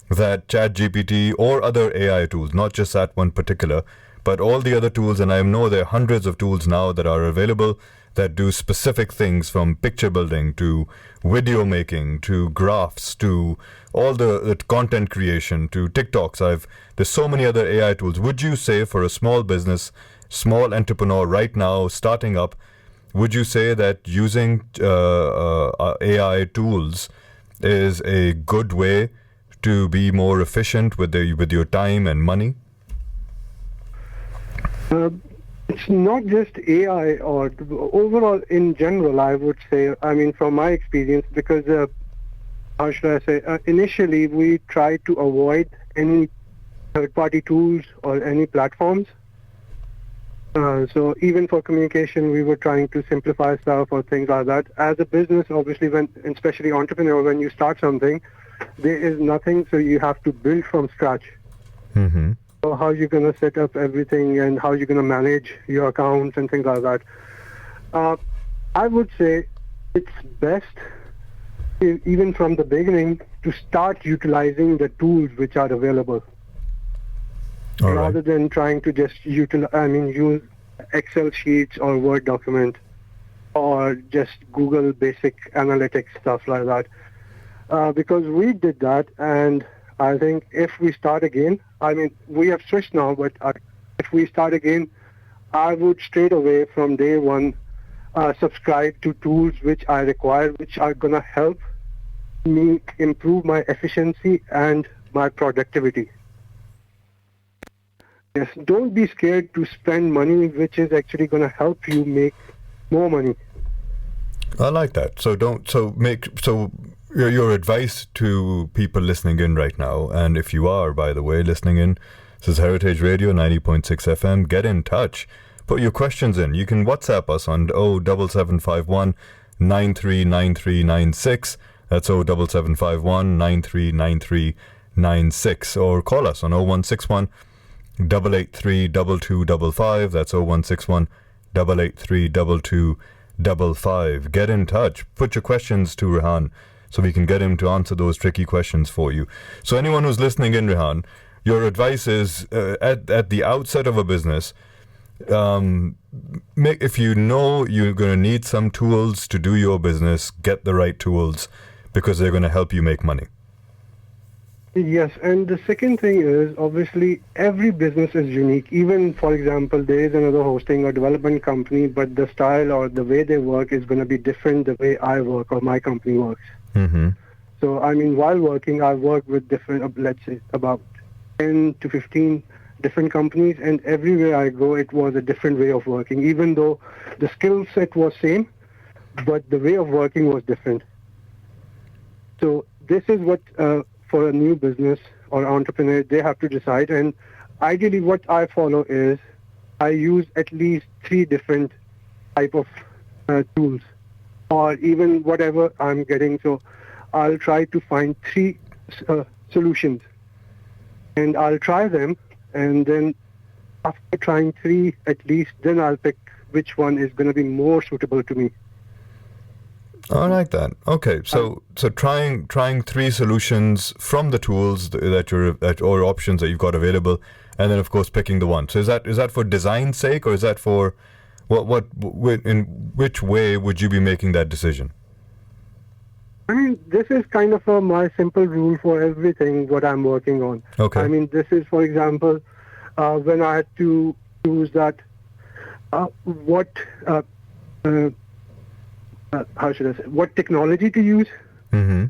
that ChatGPT or other AI tools, not just that one particular, but all the other tools, and I know there are hundreds of tools now that are available that do specific things from picture building to video making to graphs to all the content creation to TikToks. There's so many other AI tools. Would you say for a small business, small entrepreneur right now starting up, would you say that using AI tools is a good way to be more efficient with your time and money? It's not just AI or overall in general, I would say, I mean, from my experience, because how should I say, initially we tried to avoid any third-party tools or any platforms. So even for communication, we were trying to simplify stuff or things like that. As a business, obviously, especially entrepreneur, when you start something, there is nothing, so you have to build from scratch. Mm-hmm. So how you're going to set up everything and how you're going to manage your accounts and things like that. I would say it's best, even from the beginning, to start utilizing the tools which are available. Rather than trying to just use Excel sheets or Word document or just Google basic analytics, stuff like that. Because we did that, and I think if we start again, I mean, we have switched now, but if we start again, I would straight away from day one subscribe to tools which I require, which are going to help me improve my efficiency and my productivity. Yes, don't be scared to spend money which is actually going to help you make more money. I like that. So your advice to people listening in right now, and if you are, by the way, listening in, this is Heritage Radio 90.6 FM, get in touch. Put your questions in. You can WhatsApp us on 07751 939396. That's 07751 939396. Or call us on 0161 883 2255. That's 0161 883 2255. Get in touch. Put your questions to Rehan so we can get him to answer those tricky questions for you. So anyone who's listening in, Rehan, your advice is at the outset of a business, if you know you're going to need some tools to do your business, get the right tools because they're going to help you make money. Yes, and the second thing is, obviously, every business is unique. Even, for example, there is another hosting or development company, but the style or the way they work is going to be different the way I work or my company works. Mm-hmm. So, I mean, while working, I work with different, let's say, about 10 to 15 different companies, and everywhere I go, it was a different way of working, even though the skill set was same, but the way of working was different. So this is what, for a new business or entrepreneur, they have to decide. And ideally what I follow is I use at least 3 different type of tools, or even whatever I'm getting. So I'll try to find 3 solutions, and I'll try them. And then after trying 3 at least, then I'll pick which one is going to be more suitable to me. I like that. Okay, so trying 3 solutions from the tools or options that you've got available, and then of course picking the one. So is that for design's sake, or is that for in which way would you be making that decision? I mean, this is kind of my simple rule for everything what I'm working on. Okay. I mean, this is, for example, when I had to choose that what technology to use. Mm-hmm.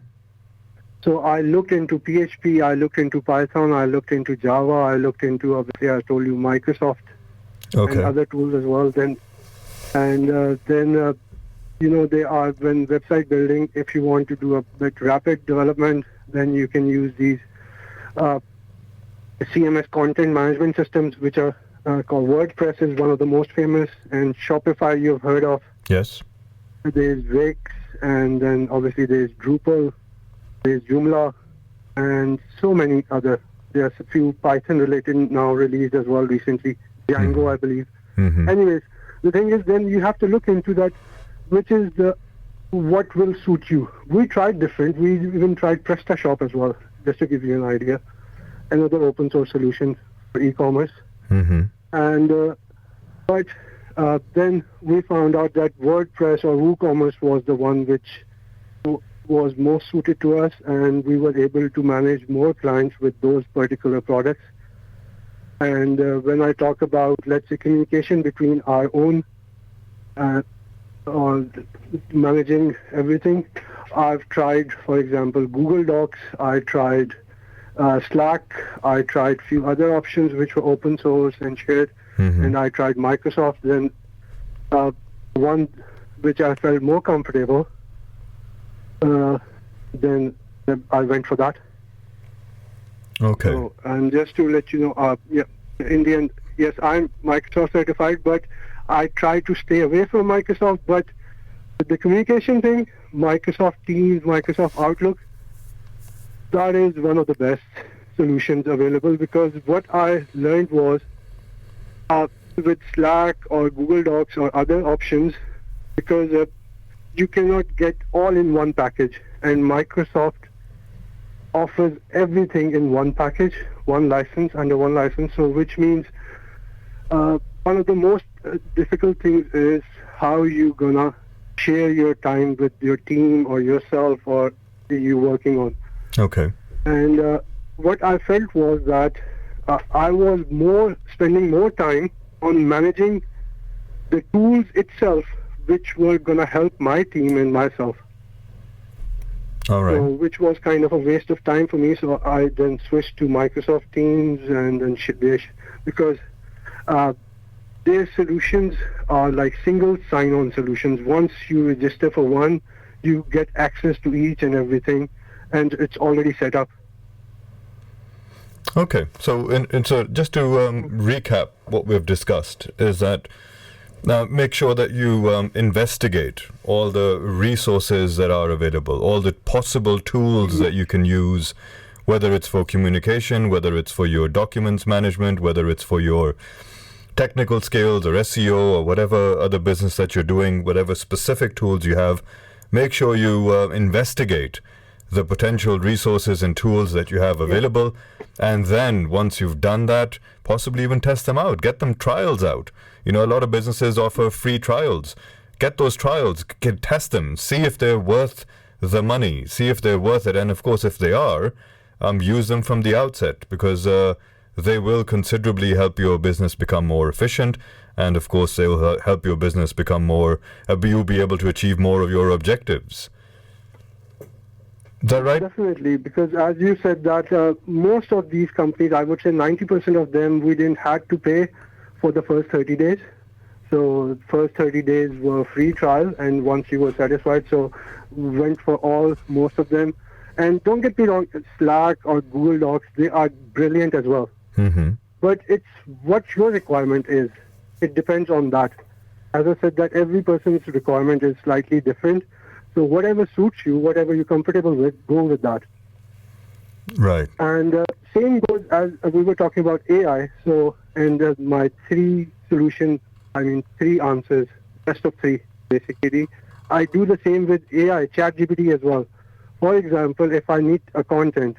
So I looked into PHP, I looked into Python, I looked into Java, I looked into, obviously, I told you, Microsoft, Okay. and other tools as well. Then they are, when website building, if you want to do a bit rapid development, then you can use these CMS content management systems, which are called WordPress is one of the most famous, and Shopify you've heard of. Yes. There's Wix, and then obviously there's Drupal, there's Joomla, and so many other. There's a few Python related now released as well recently. Django, I believe. Anyways, the thing is, then you have to look into that, which is what will suit you. We tried different. We even tried PrestaShop as well, just to give you an idea. Another open source solution for e-commerce. And but then we found out that WordPress or WooCommerce was the one which was most suited to us, and we were able to manage more clients with those particular products. And when I talk about, let's say, communication between our own or managing everything, I've tried, for example, Google Docs, I tried Slack, I tried few other options which were open source and shared, and I tried Microsoft. Then one which I felt more comfortable, then I went for that. Okay. So, and just to let you know, in the end, yes, I'm Microsoft certified, but I try to stay away from Microsoft. But with the communication thing, Microsoft Teams, Microsoft Outlook, that is one of the best solutions available, because what I learned was with Slack or Google Docs or other options, because you cannot get all in one package, and Microsoft offers everything in one package, one license, under one license. So which means one of the most difficult things is how you gonna share your time with your team or yourself or you working on. Okay. And what I felt was that I was spending more time on managing the tools itself, which were gonna help my team and myself. All right. So, which was kind of a waste of time for me. So I then switched to Microsoft Teams, and then because their solutions are like single sign-on solutions. Once you register for one, you get access to each and everything, and it's already set up. Okay. So, so just to recap what we've discussed is that now make sure that you investigate all the resources that are available, all the possible tools that you can use, whether it's for communication, whether it's for your documents management, whether it's for your technical skills or SEO or whatever other business that you're doing, whatever specific tools you have. Make sure you investigate the potential resources and tools that you have available. And then once you've done that, possibly even test them out, get them trials out. A lot of businesses offer free trials. Get those trials, test them, see if they're worth the money, see if they're worth it. And of course, if they are, use them from the outset, because they will considerably help your business become more efficient. And of course, they will help your business become more, you'll be able to achieve more of your objectives. Is that right? Definitely, because as you said that most of these companies, I would say 90% of them, we didn't have to pay for the first 30 days. So first 30 days were free trial, and once you were satisfied, so we went for most of them. And don't get me wrong, Slack or Google Docs, they are brilliant as well. But it's what your requirement is. It depends on that. As I said, that every person's requirement is slightly different. So whatever suits you, whatever you're comfortable with, go with that. Right. And same goes as we were talking about AI. So, and my three answers, best of three, basically. I do the same with AI, ChatGPT as well. For example, if I need a content,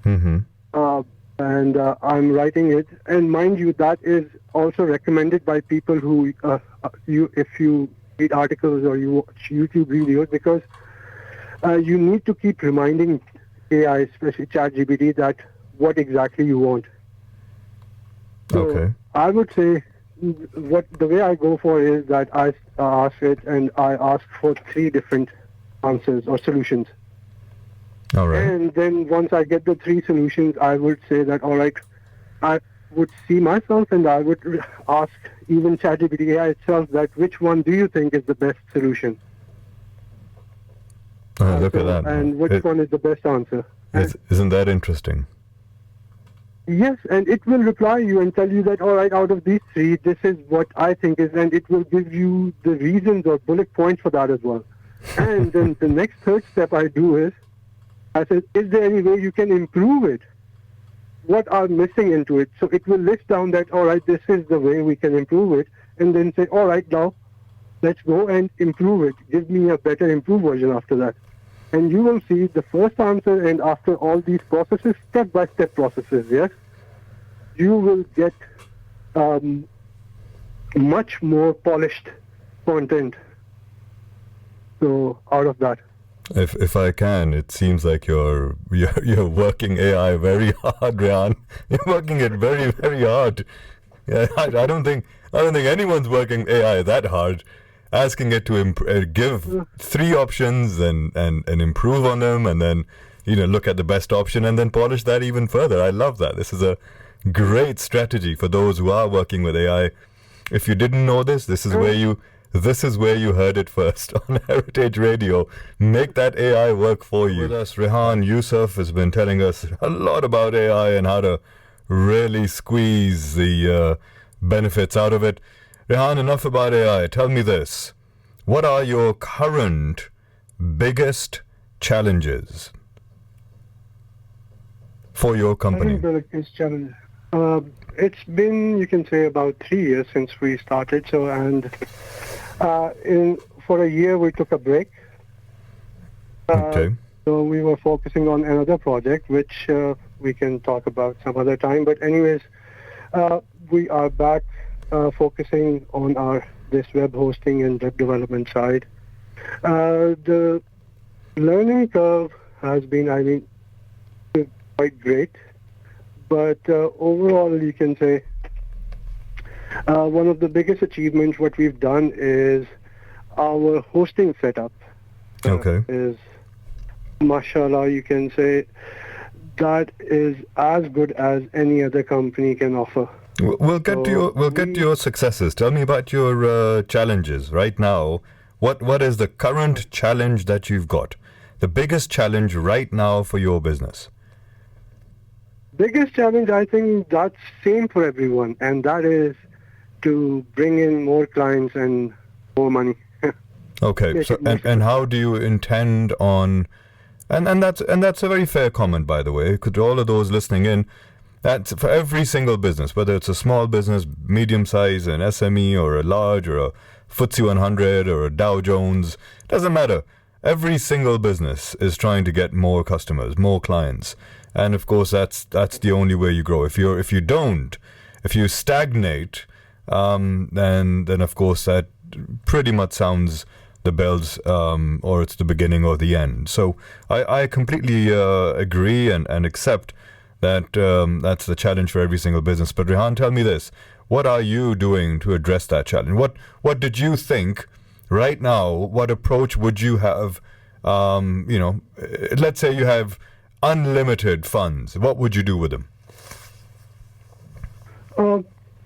and I'm writing it, and mind you, that is also recommended by people who, if you read articles or you watch YouTube videos, because you need to keep reminding AI, especially ChatGPT, that what exactly you want. So Okay. I would say the way I go for is that I ask it, and I ask for three different answers or solutions. All right. And then once I get the three solutions, I would say that, all right, I would see myself, and I would ask even ChatGPT AI itself that which one do you think is the best solution? Look at that. And which one is the best answer. Isn't that interesting? Yes, and it will reply you and tell you that, all right, out of these three, this is what I think is, and it will give you the reasons or bullet points for that as well. And then the next third step I do is, I said, is there any way you can improve it? What are missing into it? So it will list down that, all right, this is the way we can improve it, and then say, all right, now let's go and improve it. Give me a better improved version after that. And you will see the first answer, and after all these processes, step-by-step processes, yes, you will get much more polished content. So out of that. If I can, it seems like you're working AI very hard, Rehan. You're working it very, very hard. Yeah, I don't think anyone's working AI that hard. Asking it to give three options and improve on them, and then look at the best option and then polish that even further. I love that. This is a great strategy for those who are working with AI. If you didn't know this, this is where you heard it first on Heritage Radio. Make that AI work for you. With us, Rehan Yusuf has been telling us a lot about AI and how to really squeeze the benefits out of it. Rehan, enough about AI. Tell me this. What are your current biggest challenges for your company? The biggest challenge. It's been, you can say, about 3 years since we started. So, and for a year we took a break. Okay. So we were focusing on another project, which we can talk about some other time. But anyways, we are back. Focusing on this web hosting and web development side. The learning curve has been, quite great, but overall you can say one of the biggest achievements what we've done is our hosting setup. Okay. Is, mashallah, you can say that is as good as any other company can offer. We'll get to your successes. Tell me about your challenges right now. What is the current challenge that you've got? The biggest challenge right now for your business? Biggest challenge, I think that's same for everyone, and that is to bring in more clients and more money. Okay. So and how do you intend on? And that's a very fair comment, by the way. Could all of those listening in? That's for every single business, whether it's a small business, medium size, an SME, or a large, or a FTSE 100, or a Dow Jones. Doesn't matter. Every single business is trying to get more customers, more clients, and of course that's the only way you grow. If you stagnate, then of course that pretty much sounds the bells, or it's the beginning or the end. So I completely agree and accept that that's the challenge for every single business. But Rehan, tell me this. What are you doing to address that challenge? What did you think right now? What approach would you have? Let's say you have unlimited funds. What would you do with them?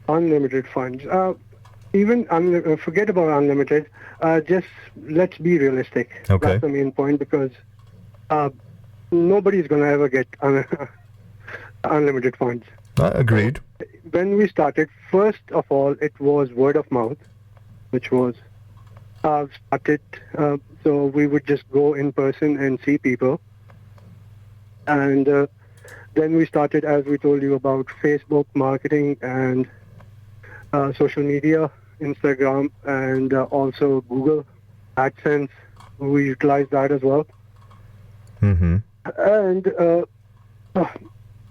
Unlimited funds. Even forget about unlimited. Just let's be realistic. Okay. That's the main point, because nobody's going to ever get unlimited funds. Agreed. When we started, first of all, it was word of mouth, which was started. So we would just go in person and see people. And then we started, as we told you, about Facebook marketing and social media, Instagram, and also Google AdSense. We utilize that as well. Mm-hmm. And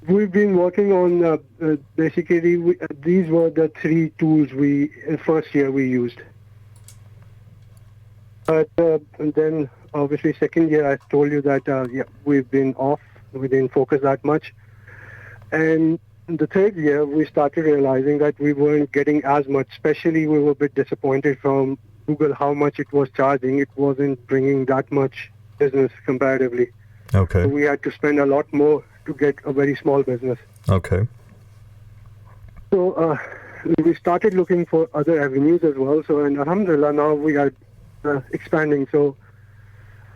we've been working on basically these were the three tools first year we used. But and then obviously second year I told you that we've been off. We didn't focus that much. And the third year we started realizing that we weren't getting as much. Especially we were a bit disappointed from Google how much it was charging. It wasn't bringing that much business comparatively. Okay. So we had to spend a lot more to get a very small business. Okay. So we started looking for other avenues as well. So, and alhamdulillah, now we are expanding. So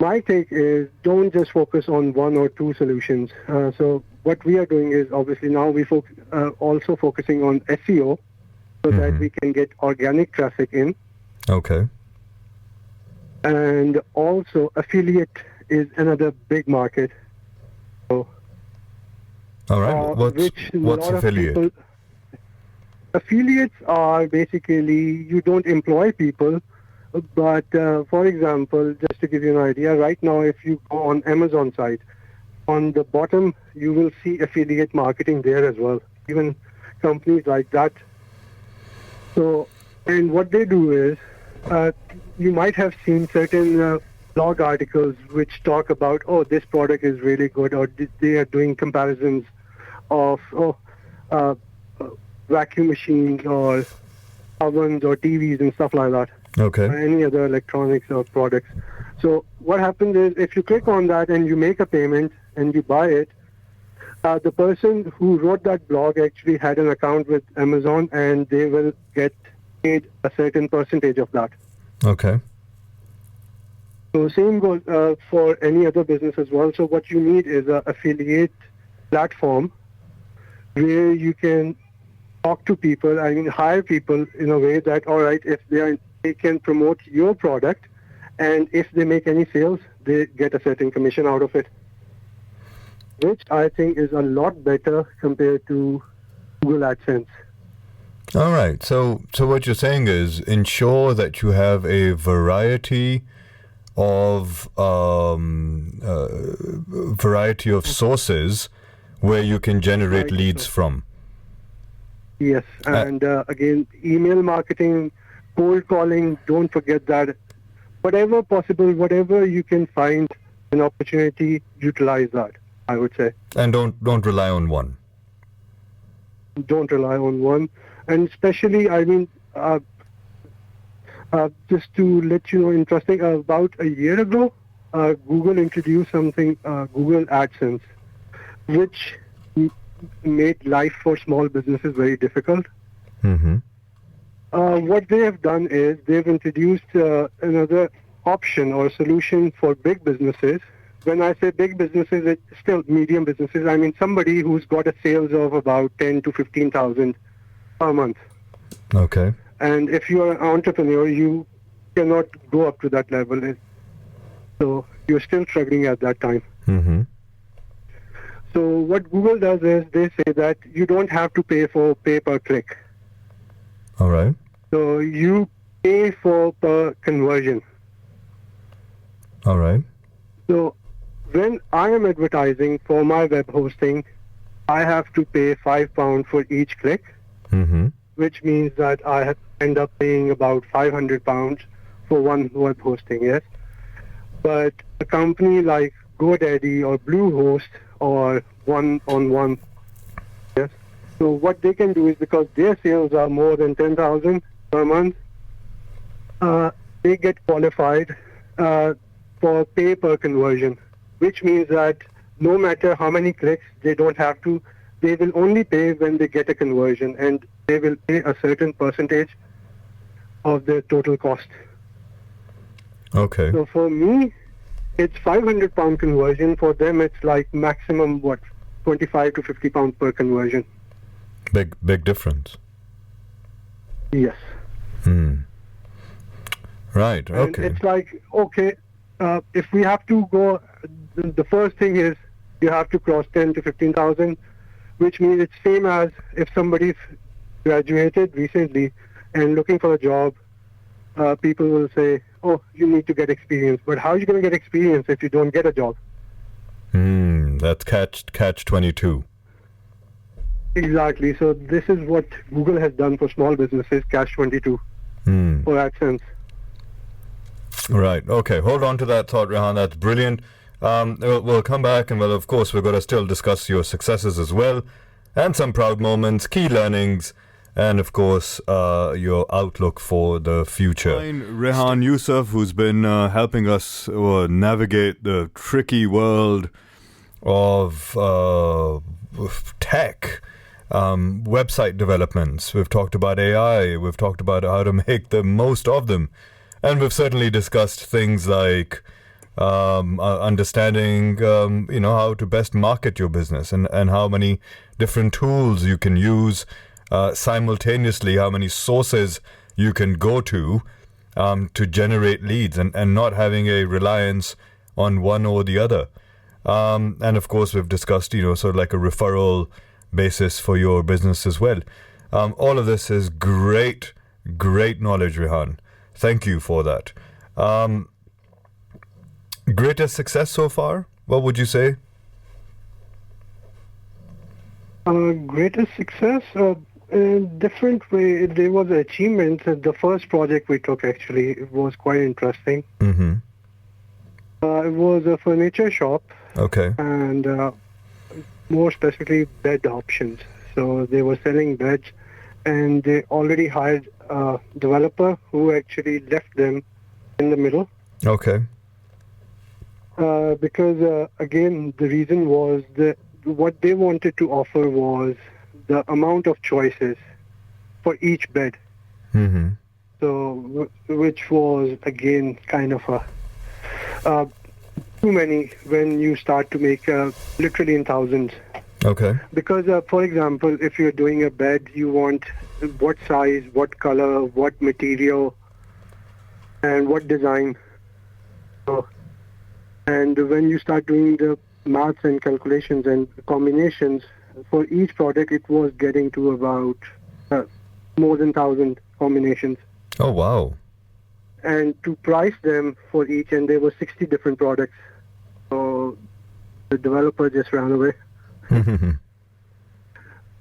My take is don't just focus on one or two solutions. So what we are doing is obviously now we also focusing on SEO so that we can get organic traffic in. Okay. And also affiliate is another big market. So, all right. What's affiliate? Affiliates are basically you don't employ people, but for example, just to give you an idea, right now if you go on Amazon site, on the bottom you will see affiliate marketing there as well, even companies like that. So, and what they do is, you might have seen certain blog articles which talk about, oh, this product is really good, or they are doing comparisons of vacuum machines or ovens or TVs and stuff like that. Okay. Or any other electronics or products. So what happens is if you click on that and you make a payment and you buy it, the person who wrote that blog actually had an account with Amazon and they will get paid a certain percentage of that. Okay. So same goes for any other business as well. So what you need is an affiliate platform where you can talk to people, hire people in a way that, all right, if they can promote your product, and if they make any sales, they get a certain commission out of it, which I think is a lot better compared to Google AdSense. All right. So what you're saying is ensure that you have a variety of sources where you can generate leads from. Yes, and again, email marketing, cold calling, don't forget that. Whatever possible, whatever you can find an opportunity, utilize that, I would say. And don't rely on one. Don't rely on one. And especially, just to let you know, interesting, about a year ago, Google introduced something, Google AdSense, which made life for small businesses very difficult. Mm-hmm. What they have done is they've introduced another option or solution for big businesses. When I say big businesses, it's still medium businesses. I mean somebody who's got a sales of about 10 to 15,000 per month. Okay. And if you're an entrepreneur, you cannot go up to that level. So you're still struggling at that time. Mm-hmm. So what Google does is they say that you don't have to pay per click. All right. So you pay per conversion. All right. So when I am advertising for my web hosting, I have to pay £5 for each click, which means that I end up paying about £500 for one web hosting, yes. But a company like GoDaddy or Bluehost or one-on-one, yes. So what they can do is, because their sales are more than 10,000 per month, they get qualified for pay per conversion, which means that no matter how many clicks, they will only pay when they get a conversion, and they will pay a certain percentage of their total cost. Okay. So for me, it's £500 conversion. For them, it's like maximum, 25 to £50 per conversion. Big difference. Yes. Right, okay. And it's like, okay, if we have to go, the first thing is you have to cross 10 to 15,000, which means it's same as if somebody graduated recently and looking for a job, people will say, oh, you need to get experience. But how are you going to get experience if you don't get a job? That's catch 22. Exactly. So this is what Google has done for small businesses, catch 22 for AdSense. Right. Okay. Hold on to that thought, Rehan. That's brilliant. We'll come back, and of course, we're going to still discuss your successes as well, and some proud moments, key learnings, and of course, your outlook for the future. Rehan Yusuf, who's been helping us navigate the tricky world of tech, website developments. We've talked about AI. We've talked about how to make the most of them. And we've certainly discussed things like understanding, how to best market your business and how many different tools you can use simultaneously, how many sources you can go to generate leads and not having a reliance on one or the other. And of course, we've discussed, sort of like a referral basis for your business as well. All of this is great knowledge, Rehan. Thank you for that. Greatest success so far? What would you say? Greatest success? In different way. There was an achievement. The first project we took, actually, it was quite interesting. Mm-hmm. It was a furniture shop. Okay. And more specifically, bed options. So they were selling beds, and they already hired a developer who actually left them in the middle. Okay. Because, again, the reason was that what they wanted to offer was the amount of choices for each bed. Mm-hmm. So, which was, again, kind of too many when you start to make literally in thousands. Okay. Because, for example, if you're doing a bed, you want what size, what color, what material, and what design. So, and when you start doing the maths and calculations and combinations, for each product, it was getting to about more than 1,000 combinations. Oh, wow. And to price them for each, and there were 60 different products. So the developer just ran away.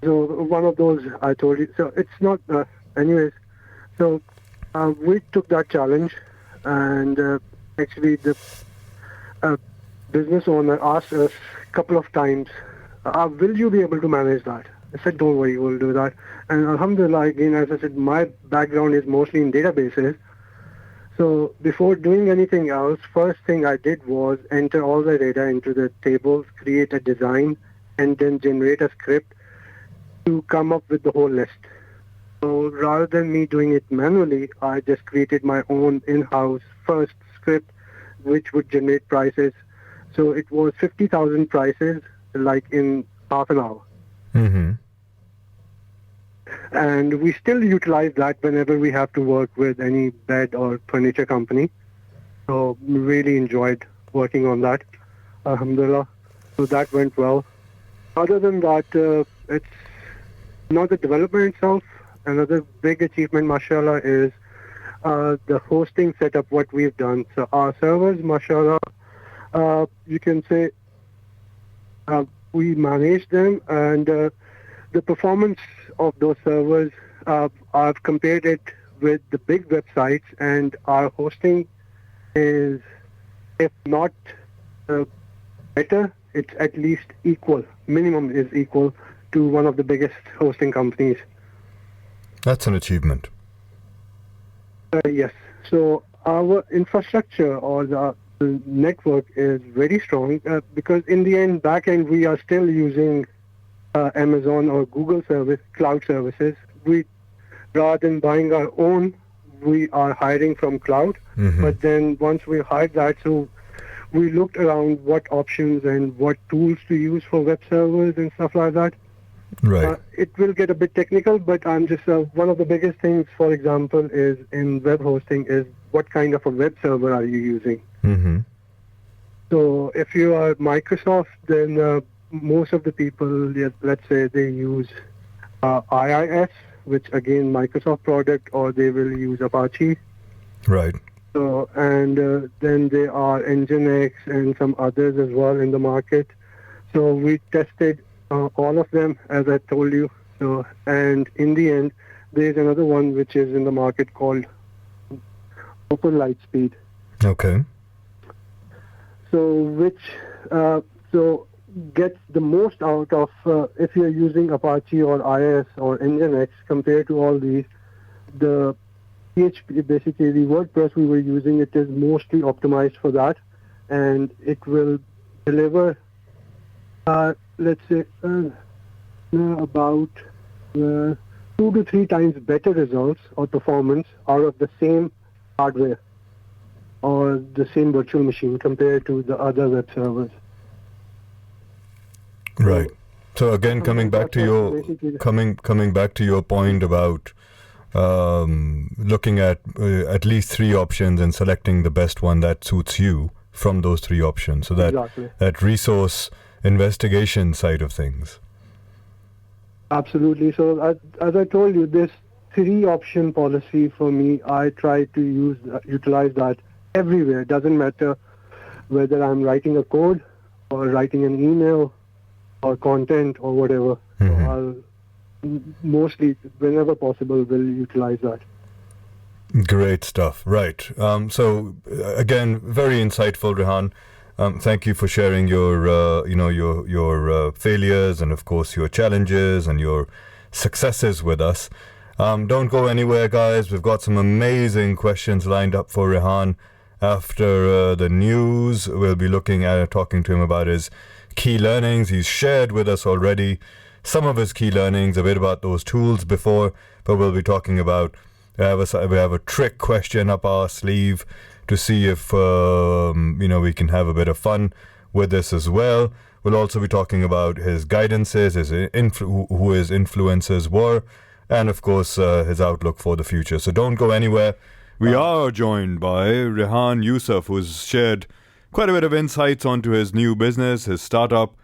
So one of those I told you. So it's not, anyways. So we took that challenge, and actually the business owner asked us a couple of times, will you be able to manage that? I said, don't worry, we'll do that. And alhamdulillah, again, as I said, my background is mostly in databases. So before doing anything else, first thing I did was enter all the data into the tables, create a design, and then generate a script to come up with the whole list. So rather than me doing it manually, I just created my own in-house first script, which would generate prices. So it was 50,000 prices, like in half an hour. Mm-hmm. And we still utilize that whenever we have to work with any bed or furniture company. So we really enjoyed working on that, alhamdulillah. So that went well. Other than that, it's not the development itself. Another big achievement, mashallah, is the hosting setup, what we've done. So our servers, mashallah, you can say we manage them, and the performance of those servers, I've compared it with the big websites, and our hosting is, if not better, it's at least equal. Minimum is equal to one of the biggest hosting companies. That's an achievement. Yes. So our infrastructure or the network is very strong because in the end, back end, we are still using Amazon or Google cloud services. We, rather than buying our own, we are hiring from cloud. Mm-hmm. But then once we hired that, so we looked around what options and what tools to use for web servers and stuff like that. Right. It will get a bit technical, but I'm just one of the biggest things, for example, is in web hosting is what kind of a web server are you using? Mm-hmm. So if you are Microsoft, then most of the people, let's say they use IIS, which again Microsoft product, or they will use Apache. Right. So and then there are Nginx and some others as well in the market. So we tested all of them, as I told you. So, and in the end, there's another one which is in the market called Open Lightspeed. Okay. So, which gets the most out of if you're using Apache or IIS or Nginx compared to all these. The PHP, basically the WordPress we were using, it is mostly optimized for that, and it will deliver. Let's say about 2 to 3 times better results or performance out of the same hardware. or the same virtual machine compared to the other web servers. Right. So again, coming back to your point about looking at least three options and selecting the best one that suits you from those three options. So that resource investigation side of things. Absolutely. So as I told you, this three-option policy for me, I try to utilize that everywhere. It doesn't matter whether I'm writing a code or writing an email or content or whatever. So I'll mostly, whenever possible, will utilize that. Great stuff. Right. So again, very insightful, Rehan. Thank you for sharing your failures and of course your challenges and your successes with us. Don't go anywhere, guys. We've got some amazing questions lined up for Rehan. After the news, we'll be talking to him about his key learnings. He's shared with us already some of his key learnings, a bit about those tools before, but we'll be talking about, we have a trick question up our sleeve to see if, we can have a bit of fun with this as well. We'll also be talking about his guidances, who his influences were, and of course, his outlook for the future. So don't go anywhere. We are joined by Rehan Yusuf, who's shared quite a bit of insights onto his new business, his startup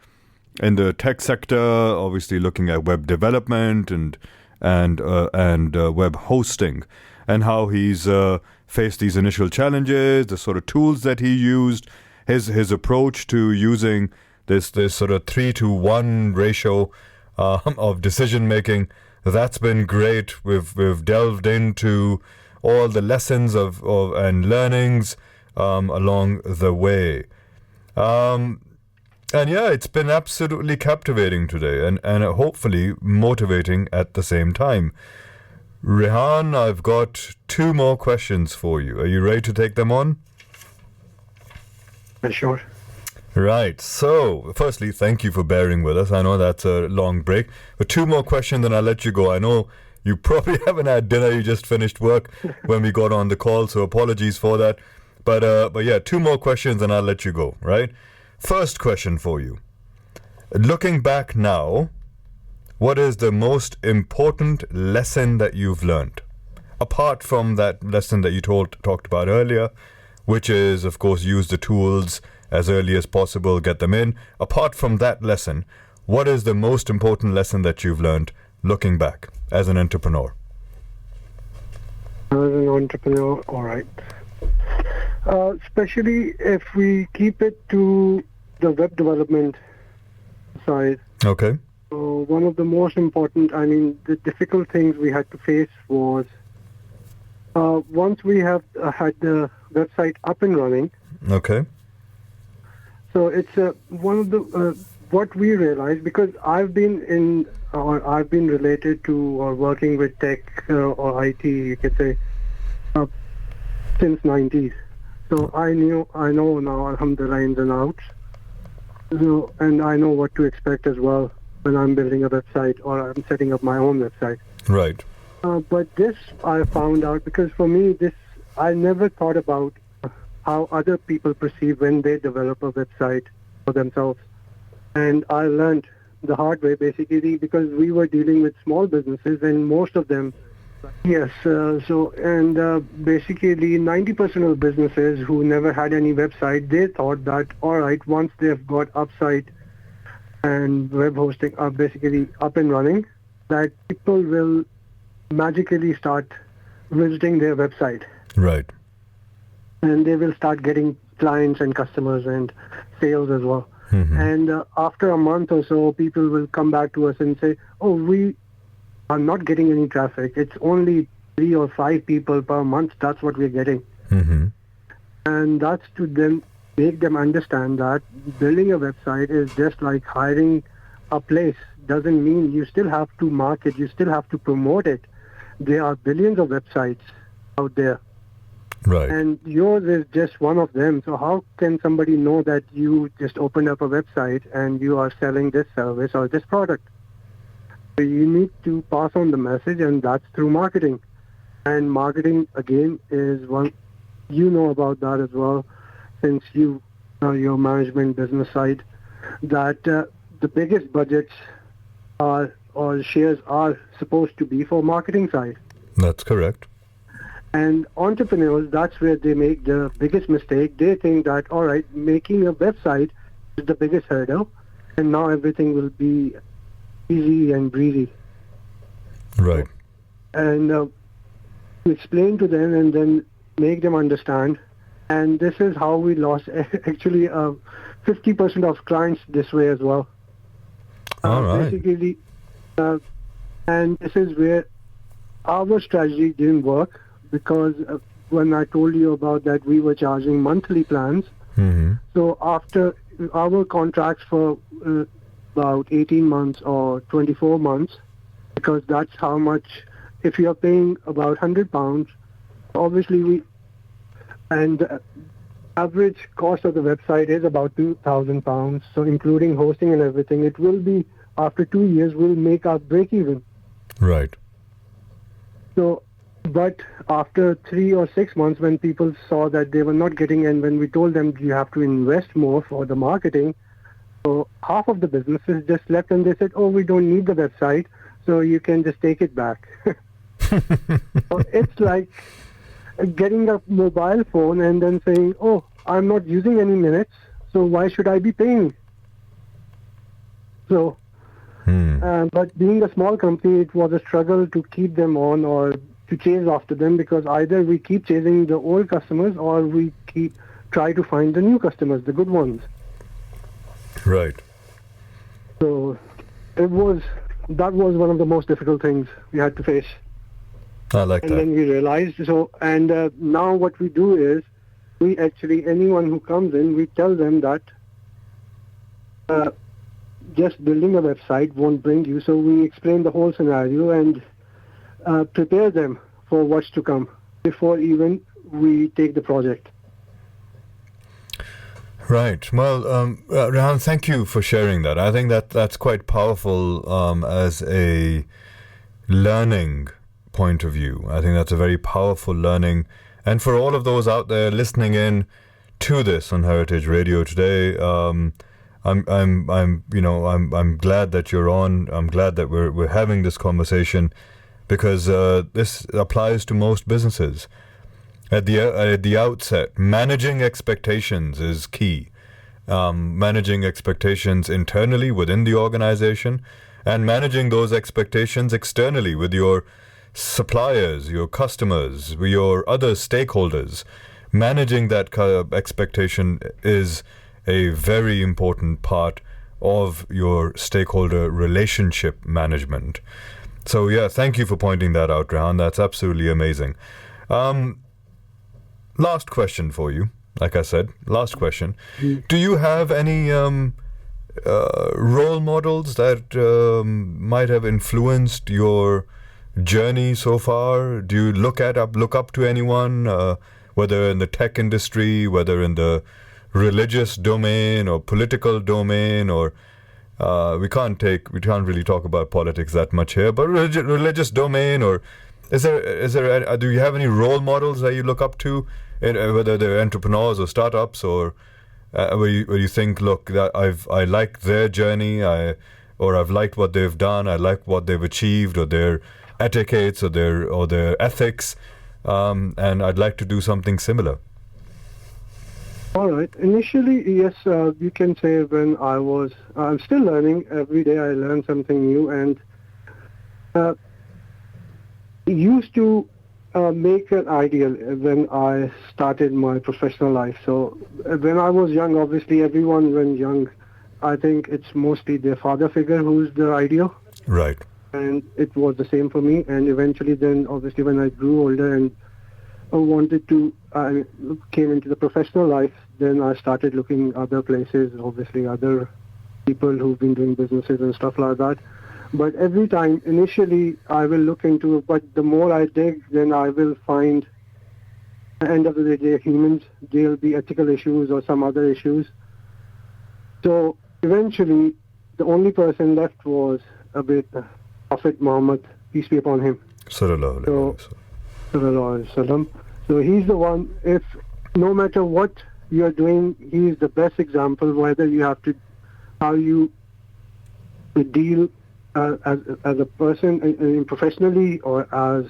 in the tech sector, obviously looking at web development and web hosting, and how he's faced these initial challenges, the sort of tools that he used, his approach to using this sort of 3-to-1 ratio of decision making. That's been great. We've delved into all the lessons and learnings along the way. And yeah, it's been absolutely captivating today and hopefully motivating at the same time. Rehan, I've got 2 more questions for you. Are you ready to take them on? Sure. Right. So, firstly, thank you for bearing with us. I know that's a long break. But 2 more questions and I'll let you go. I know you probably haven't had dinner. You just finished work when we got on the call, so apologies for that. But yeah, 2 more questions and I'll let you go, right? First question for you. Looking back now, what is the most important lesson that you've learned? Apart from that lesson that you talked about earlier, which is, of course, use the tools as early as possible, get them in. Apart from that lesson, what is the most important lesson that you've learned looking back as an entrepreneur? As an entrepreneur, all right. Especially if we keep it to the web development side. Okay. So one of the most important, the difficult things we had to face was once we have had the website up and running. Okay. So it's one of the what we realized, because I've been related to or working with tech or IT, you could say, since 90s. So I know now, alhamdulillah, ins and outs. So, and I know what to expect as well when I'm building a website or I'm setting up my own website. Right. But this I found out, because for me, I never thought about how other people perceive when they develop a website for themselves. And I learned the hard way, basically, because we were dealing with small businesses and most of them, yes. Basically 90% of businesses who never had any website, they thought that, all right, once they've got Upsite and web hosting are basically up and running, that people will magically start visiting their website. Right. And they will start getting clients and customers and sales as well. Mm-hmm. And after a month or so, people will come back to us and say, oh, we are not getting any traffic. It's only 3 or 5 people per month. That's what we're getting. Mm-hmm. And that's to then make them understand that building a website is just like hiring a place. Doesn't mean you still have to market. You still have to promote it. There are billions of websites out there. Right. And yours is just one of them. So how can somebody know that you just opened up a website and you are selling this service or this product? So you need to pass on the message, and that's through marketing. And marketing, again, is you know about that as well, since you your management business side, that the biggest budgets are or shares are supposed to be for marketing side. That's correct. And entrepreneurs, that's where they make the biggest mistake. They think that, all right, making a website is the biggest hurdle, and now everything will be easy and breezy. Right. And to explain to them and then make them understand. And this is how we lost actually 50% of clients this way as well. All right. Basically, and this is where our strategy didn't work, because when I told you about that, we were charging monthly plans. Mm-hmm. So after our contracts for about 18 months or 24 months, because that's how much, if you are paying about £100, obviously the average cost of the website is about £2,000. So including hosting and everything, it will be, after 2 years, we'll make our break even. Right. So, but after 3 or 6 months, when people saw that they were not getting, and when we told them you have to invest more for the marketing, so half of the businesses just left and they said, oh, we don't need the website, so you can just take it back. So it's like getting a mobile phone and then saying, oh, I'm not using any minutes, so why should I be paying? So, but being a small company, it was a struggle to keep them on or to chase after them, because either we keep chasing the old customers or we try to find the new customers, the good ones. Right. So that was one of the most difficult things we had to face. I like that. And then we realized, now what we do is, we actually, anyone who comes in, we tell them that just building a website won't bring you. So we explain the whole scenario and prepare them for what's to come before even we take the project. Right. Well, Rehan, thank you for sharing that. I think that's quite powerful as a learning point of view. I think that's a very powerful learning. And for all of those out there listening in to this on Heritage Radio today, I'm glad that you're on. I'm glad that we're having this conversation, because this applies to most businesses. At the outset, managing expectations is key. Managing expectations internally within the organization, and managing those expectations externally with your suppliers, your customers, your other stakeholders. Managing that expectation is a very important part of your stakeholder relationship management. So yeah, thank you for pointing that out, Rehan. That's absolutely amazing. Last question for you. Like I said, last question. Do you have any role models that might have influenced your journey so far? Do you look up to anyone, whether in the tech industry, whether in the religious domain or political domain, or we can't really talk about politics that much here, but religious domain, or do you have any role models that you look up to, whether they're entrepreneurs or startups, or where you think, look, that I like their journey, or I've liked what they've done, I like what they've achieved, or their etiquettes, or their ethics, and I'd like to do something similar? All right. Initially, yes, you can say I'm still learning. Every day I learn something new, and used to make an ideal when I started my professional life. So when I was young, obviously everyone when young, I think it's mostly their father figure who's their ideal. Right. And it was the same for me. And eventually then, obviously, when I grew older and I came into the professional life, then I started looking other places, obviously other people who've been doing businesses and stuff like that. But every time, initially, I will look into it, but the more I dig, then I will find, at the end of the day, they're humans. There'll be ethical issues or some other issues. So eventually, the only person left was Prophet Muhammad, peace be upon him. Sallallahu alaihi wasallam. So he's the one, if no matter what you're doing, he's the best example, whether you have to, how you deal as a person professionally or as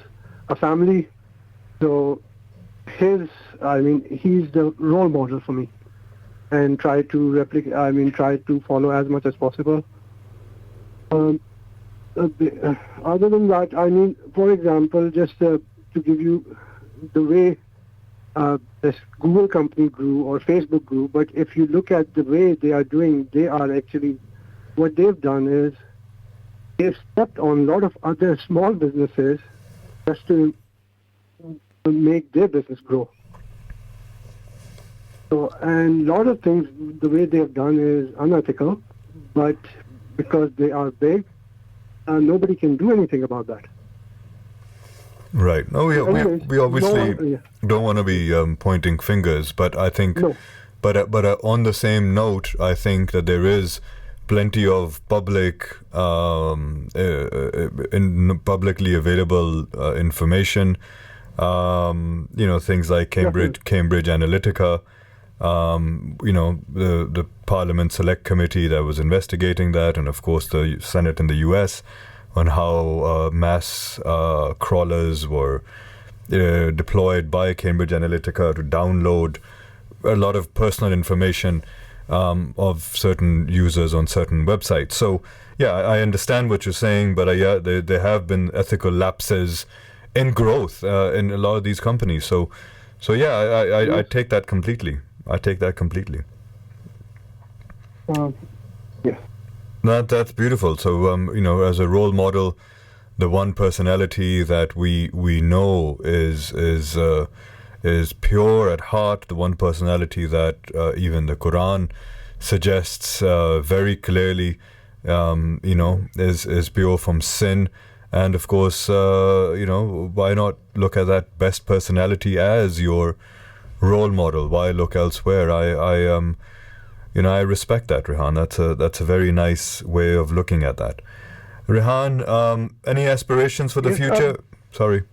a family. So he's the role model for me, and try to follow as much as possible. Other than that, for example, just to give you the way this Google company grew or Facebook grew, but if you look at the way they are doing, they are actually, what they've done is they've stepped on a lot of other small businesses just to make their business grow. So, and a lot of things, the way they have done is unethical, but because they are big, nobody can do anything about that. Right. No, we obviously don't want to be pointing fingers, but I think, but on the same note, I think that there is plenty of publicly available information. Things like Cambridge Analytica. The Parliament Select Committee that was investigating that, and of course the Senate in the US, on how mass crawlers were deployed by Cambridge Analytica to download a lot of personal information of certain users on certain websites. So, yeah, I understand what you're saying, but there have been ethical lapses in growth in a lot of these companies. So yeah, I take that completely. Yeah. That's beautiful. So, as a role model, the one personality that we know is pure at heart, the one personality that even the Quran suggests very clearly, is pure from sin. And of course, why not look at that best personality as your role model? Why look elsewhere? I respect that, Rehan. That's a very nice way of looking at that. Rehan, any aspirations for the future? Sorry.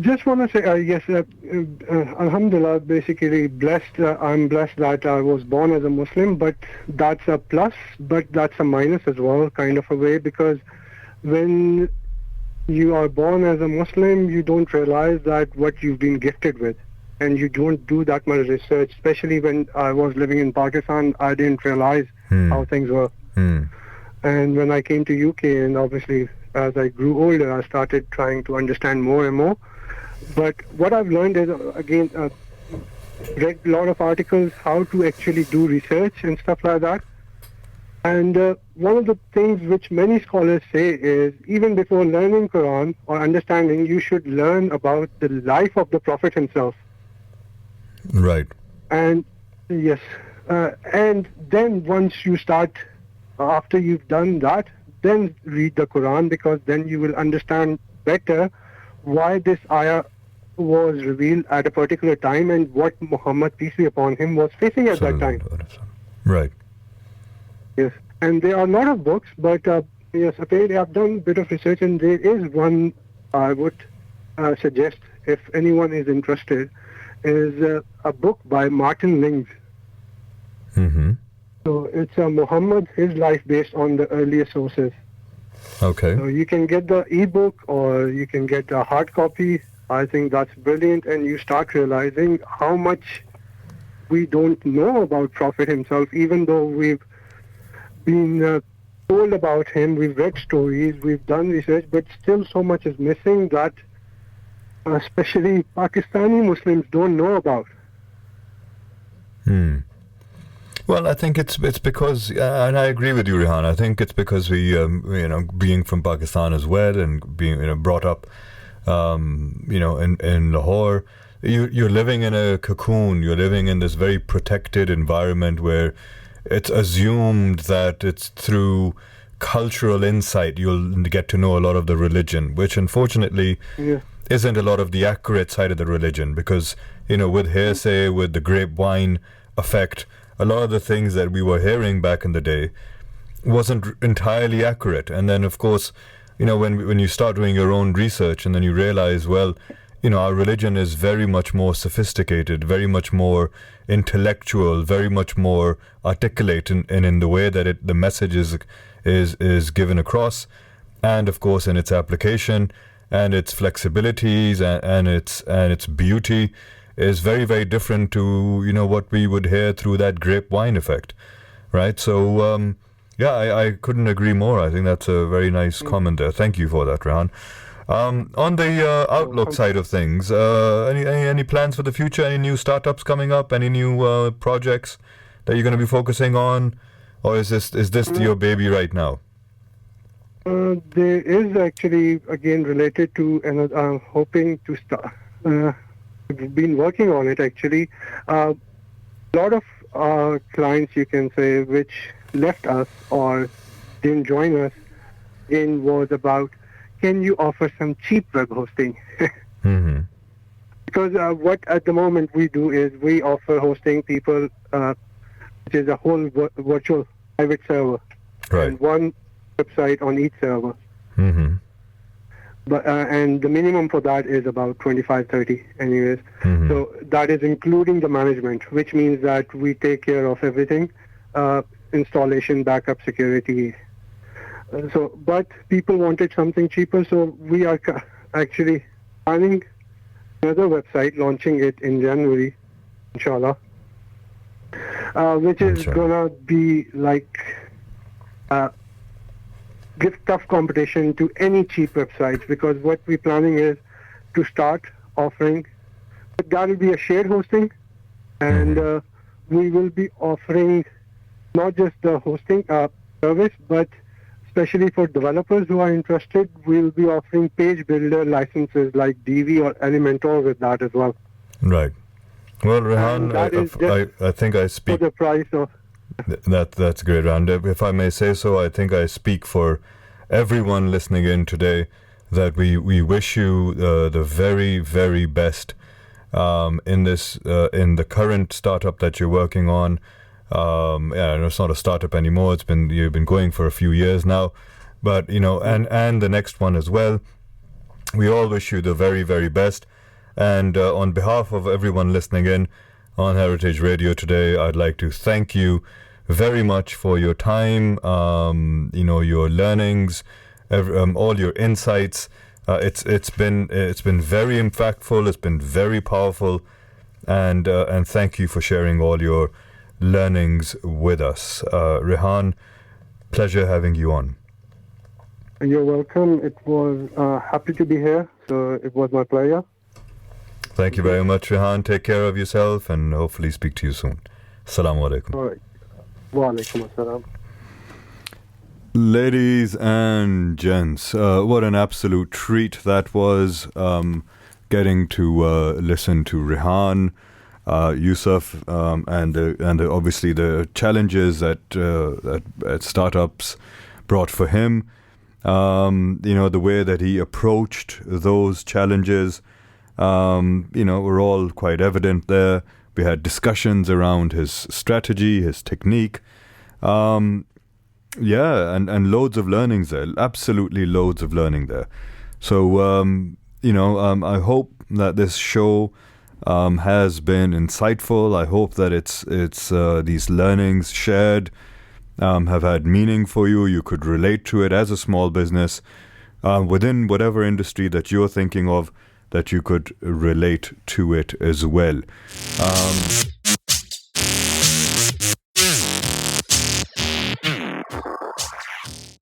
Just want to say, yes, Alhamdulillah, basically blessed. I'm blessed that I was born as a Muslim, but that's a plus, but that's a minus as well, kind of a way, because when you are born as a Muslim, you don't realize that what you've been gifted with. And you don't do that much research, especially when I was living in Pakistan. I didn't realize how things were. And when I came to UK, and obviously as I grew older, I started trying to understand more and more. But what I've learned is, again, read a lot of articles, how to actually do research and stuff like that. And one of the things which many scholars say is, even before learning Quran or understanding, you should learn about the life of the Prophet himself. Right. And yes, and then once you start, after you've done that, then read the Quran, because then you will understand better why this ayah was revealed at a particular time and what Muhammad, peace be upon him, was facing at that time. Right. Yes, and there are a lot of books, but yes, apparently I've done a bit of research, and there is one I would suggest, if anyone is interested, is a book by Martin Lings. Mm-hmm. So it's Muhammad, his life based on the earlier sources. Okay. So you can get the ebook or you can get a hard copy. I think that's brilliant, and you start realizing how much we don't know about Prophet himself, even though we've been told about him, we've read stories, we've done research, but still so much is missing that especially Pakistani Muslims don't know about. Well, I think it's because, and I agree with you, Rehan. I think it's because we, being from Pakistan as well, and being brought up, in Lahore, you're living in a cocoon. You're living in this very protected environment where it's assumed that it's through cultural insight you'll get to know a lot of the religion, which unfortunately isn't a lot of the accurate side of the religion, because with hearsay, with the grapevine effect, a lot of the things that we were hearing back in the day wasn't entirely accurate. And then of course when you start doing your own research, and then you realize, well, our religion is very much more sophisticated, very much more intellectual, very much more articulate in the way that the message is given across, and of course in its application and its flexibilities and its beauty is very, very different to what we would hear through that grapevine effect, right? So I couldn't agree more. I think that's a very nice comment there. Thank you for that, Rehan. On the outlook side of things, any plans for the future? Any new startups coming up? Any new projects that you're going to be focusing on, or is this your baby right now? There is actually, again, related to another. I'm hoping to start. We've been working on it actually. A lot of our clients, you can say, which left us or didn't join us, in was about, can you offer some cheap web hosting? Mm-hmm. Because what at the moment we do is we offer hosting people, which is a whole virtual private server, right, and one website on each server. Mm-hmm. But and the minimum for that is about 25-30 anyways. Mm-hmm. So that is including the management, which means that we take care of everything, installation, backup, security. But people wanted something cheaper, so we are actually planning another website, launching it in January, inshallah, which is gonna be like give tough competition to any cheap websites, because what we're planning is to start offering, but that will be a shared hosting, and we will be offering not just the hosting service, but especially for developers who are interested, we'll be offering page builder licenses like DV or Elementor with that as well. Right. Well, Rehan, I think I speak for the price of that's great, Rehan. If I may say so, I think I speak for everyone listening in today that we wish you the very, very best in the current startup that you're working on. It's not a startup anymore. You've been going for a few years now, but and the next one as well. We all wish you the very, very best. And on behalf of everyone listening in on Heritage Radio today, I'd like to thank you very much for your time, your learnings, all your insights. It's been very impactful. It's been very powerful, and thank you for sharing all your learnings with us. Rehan, pleasure having you on. You're welcome. It was happy to be here, so it was my pleasure. Thank you very much, Rehan. Take care of yourself and hopefully speak to you soon. Assalamu alaikum. All right. Wa alaikum assalam. Ladies and gents, what an absolute treat that was, getting to listen to Rehan, Yusuf, and obviously the challenges that startups brought for him. The way that he approached those challenges, were all quite evident there. We had discussions around his strategy, his technique, and loads of learnings there. Absolutely loads of learning there. So, I hope that this show has been insightful. I hope that it's these learnings shared have had meaning for you. You could relate to it as a small business within whatever industry that you're thinking of, that you could relate to it as well.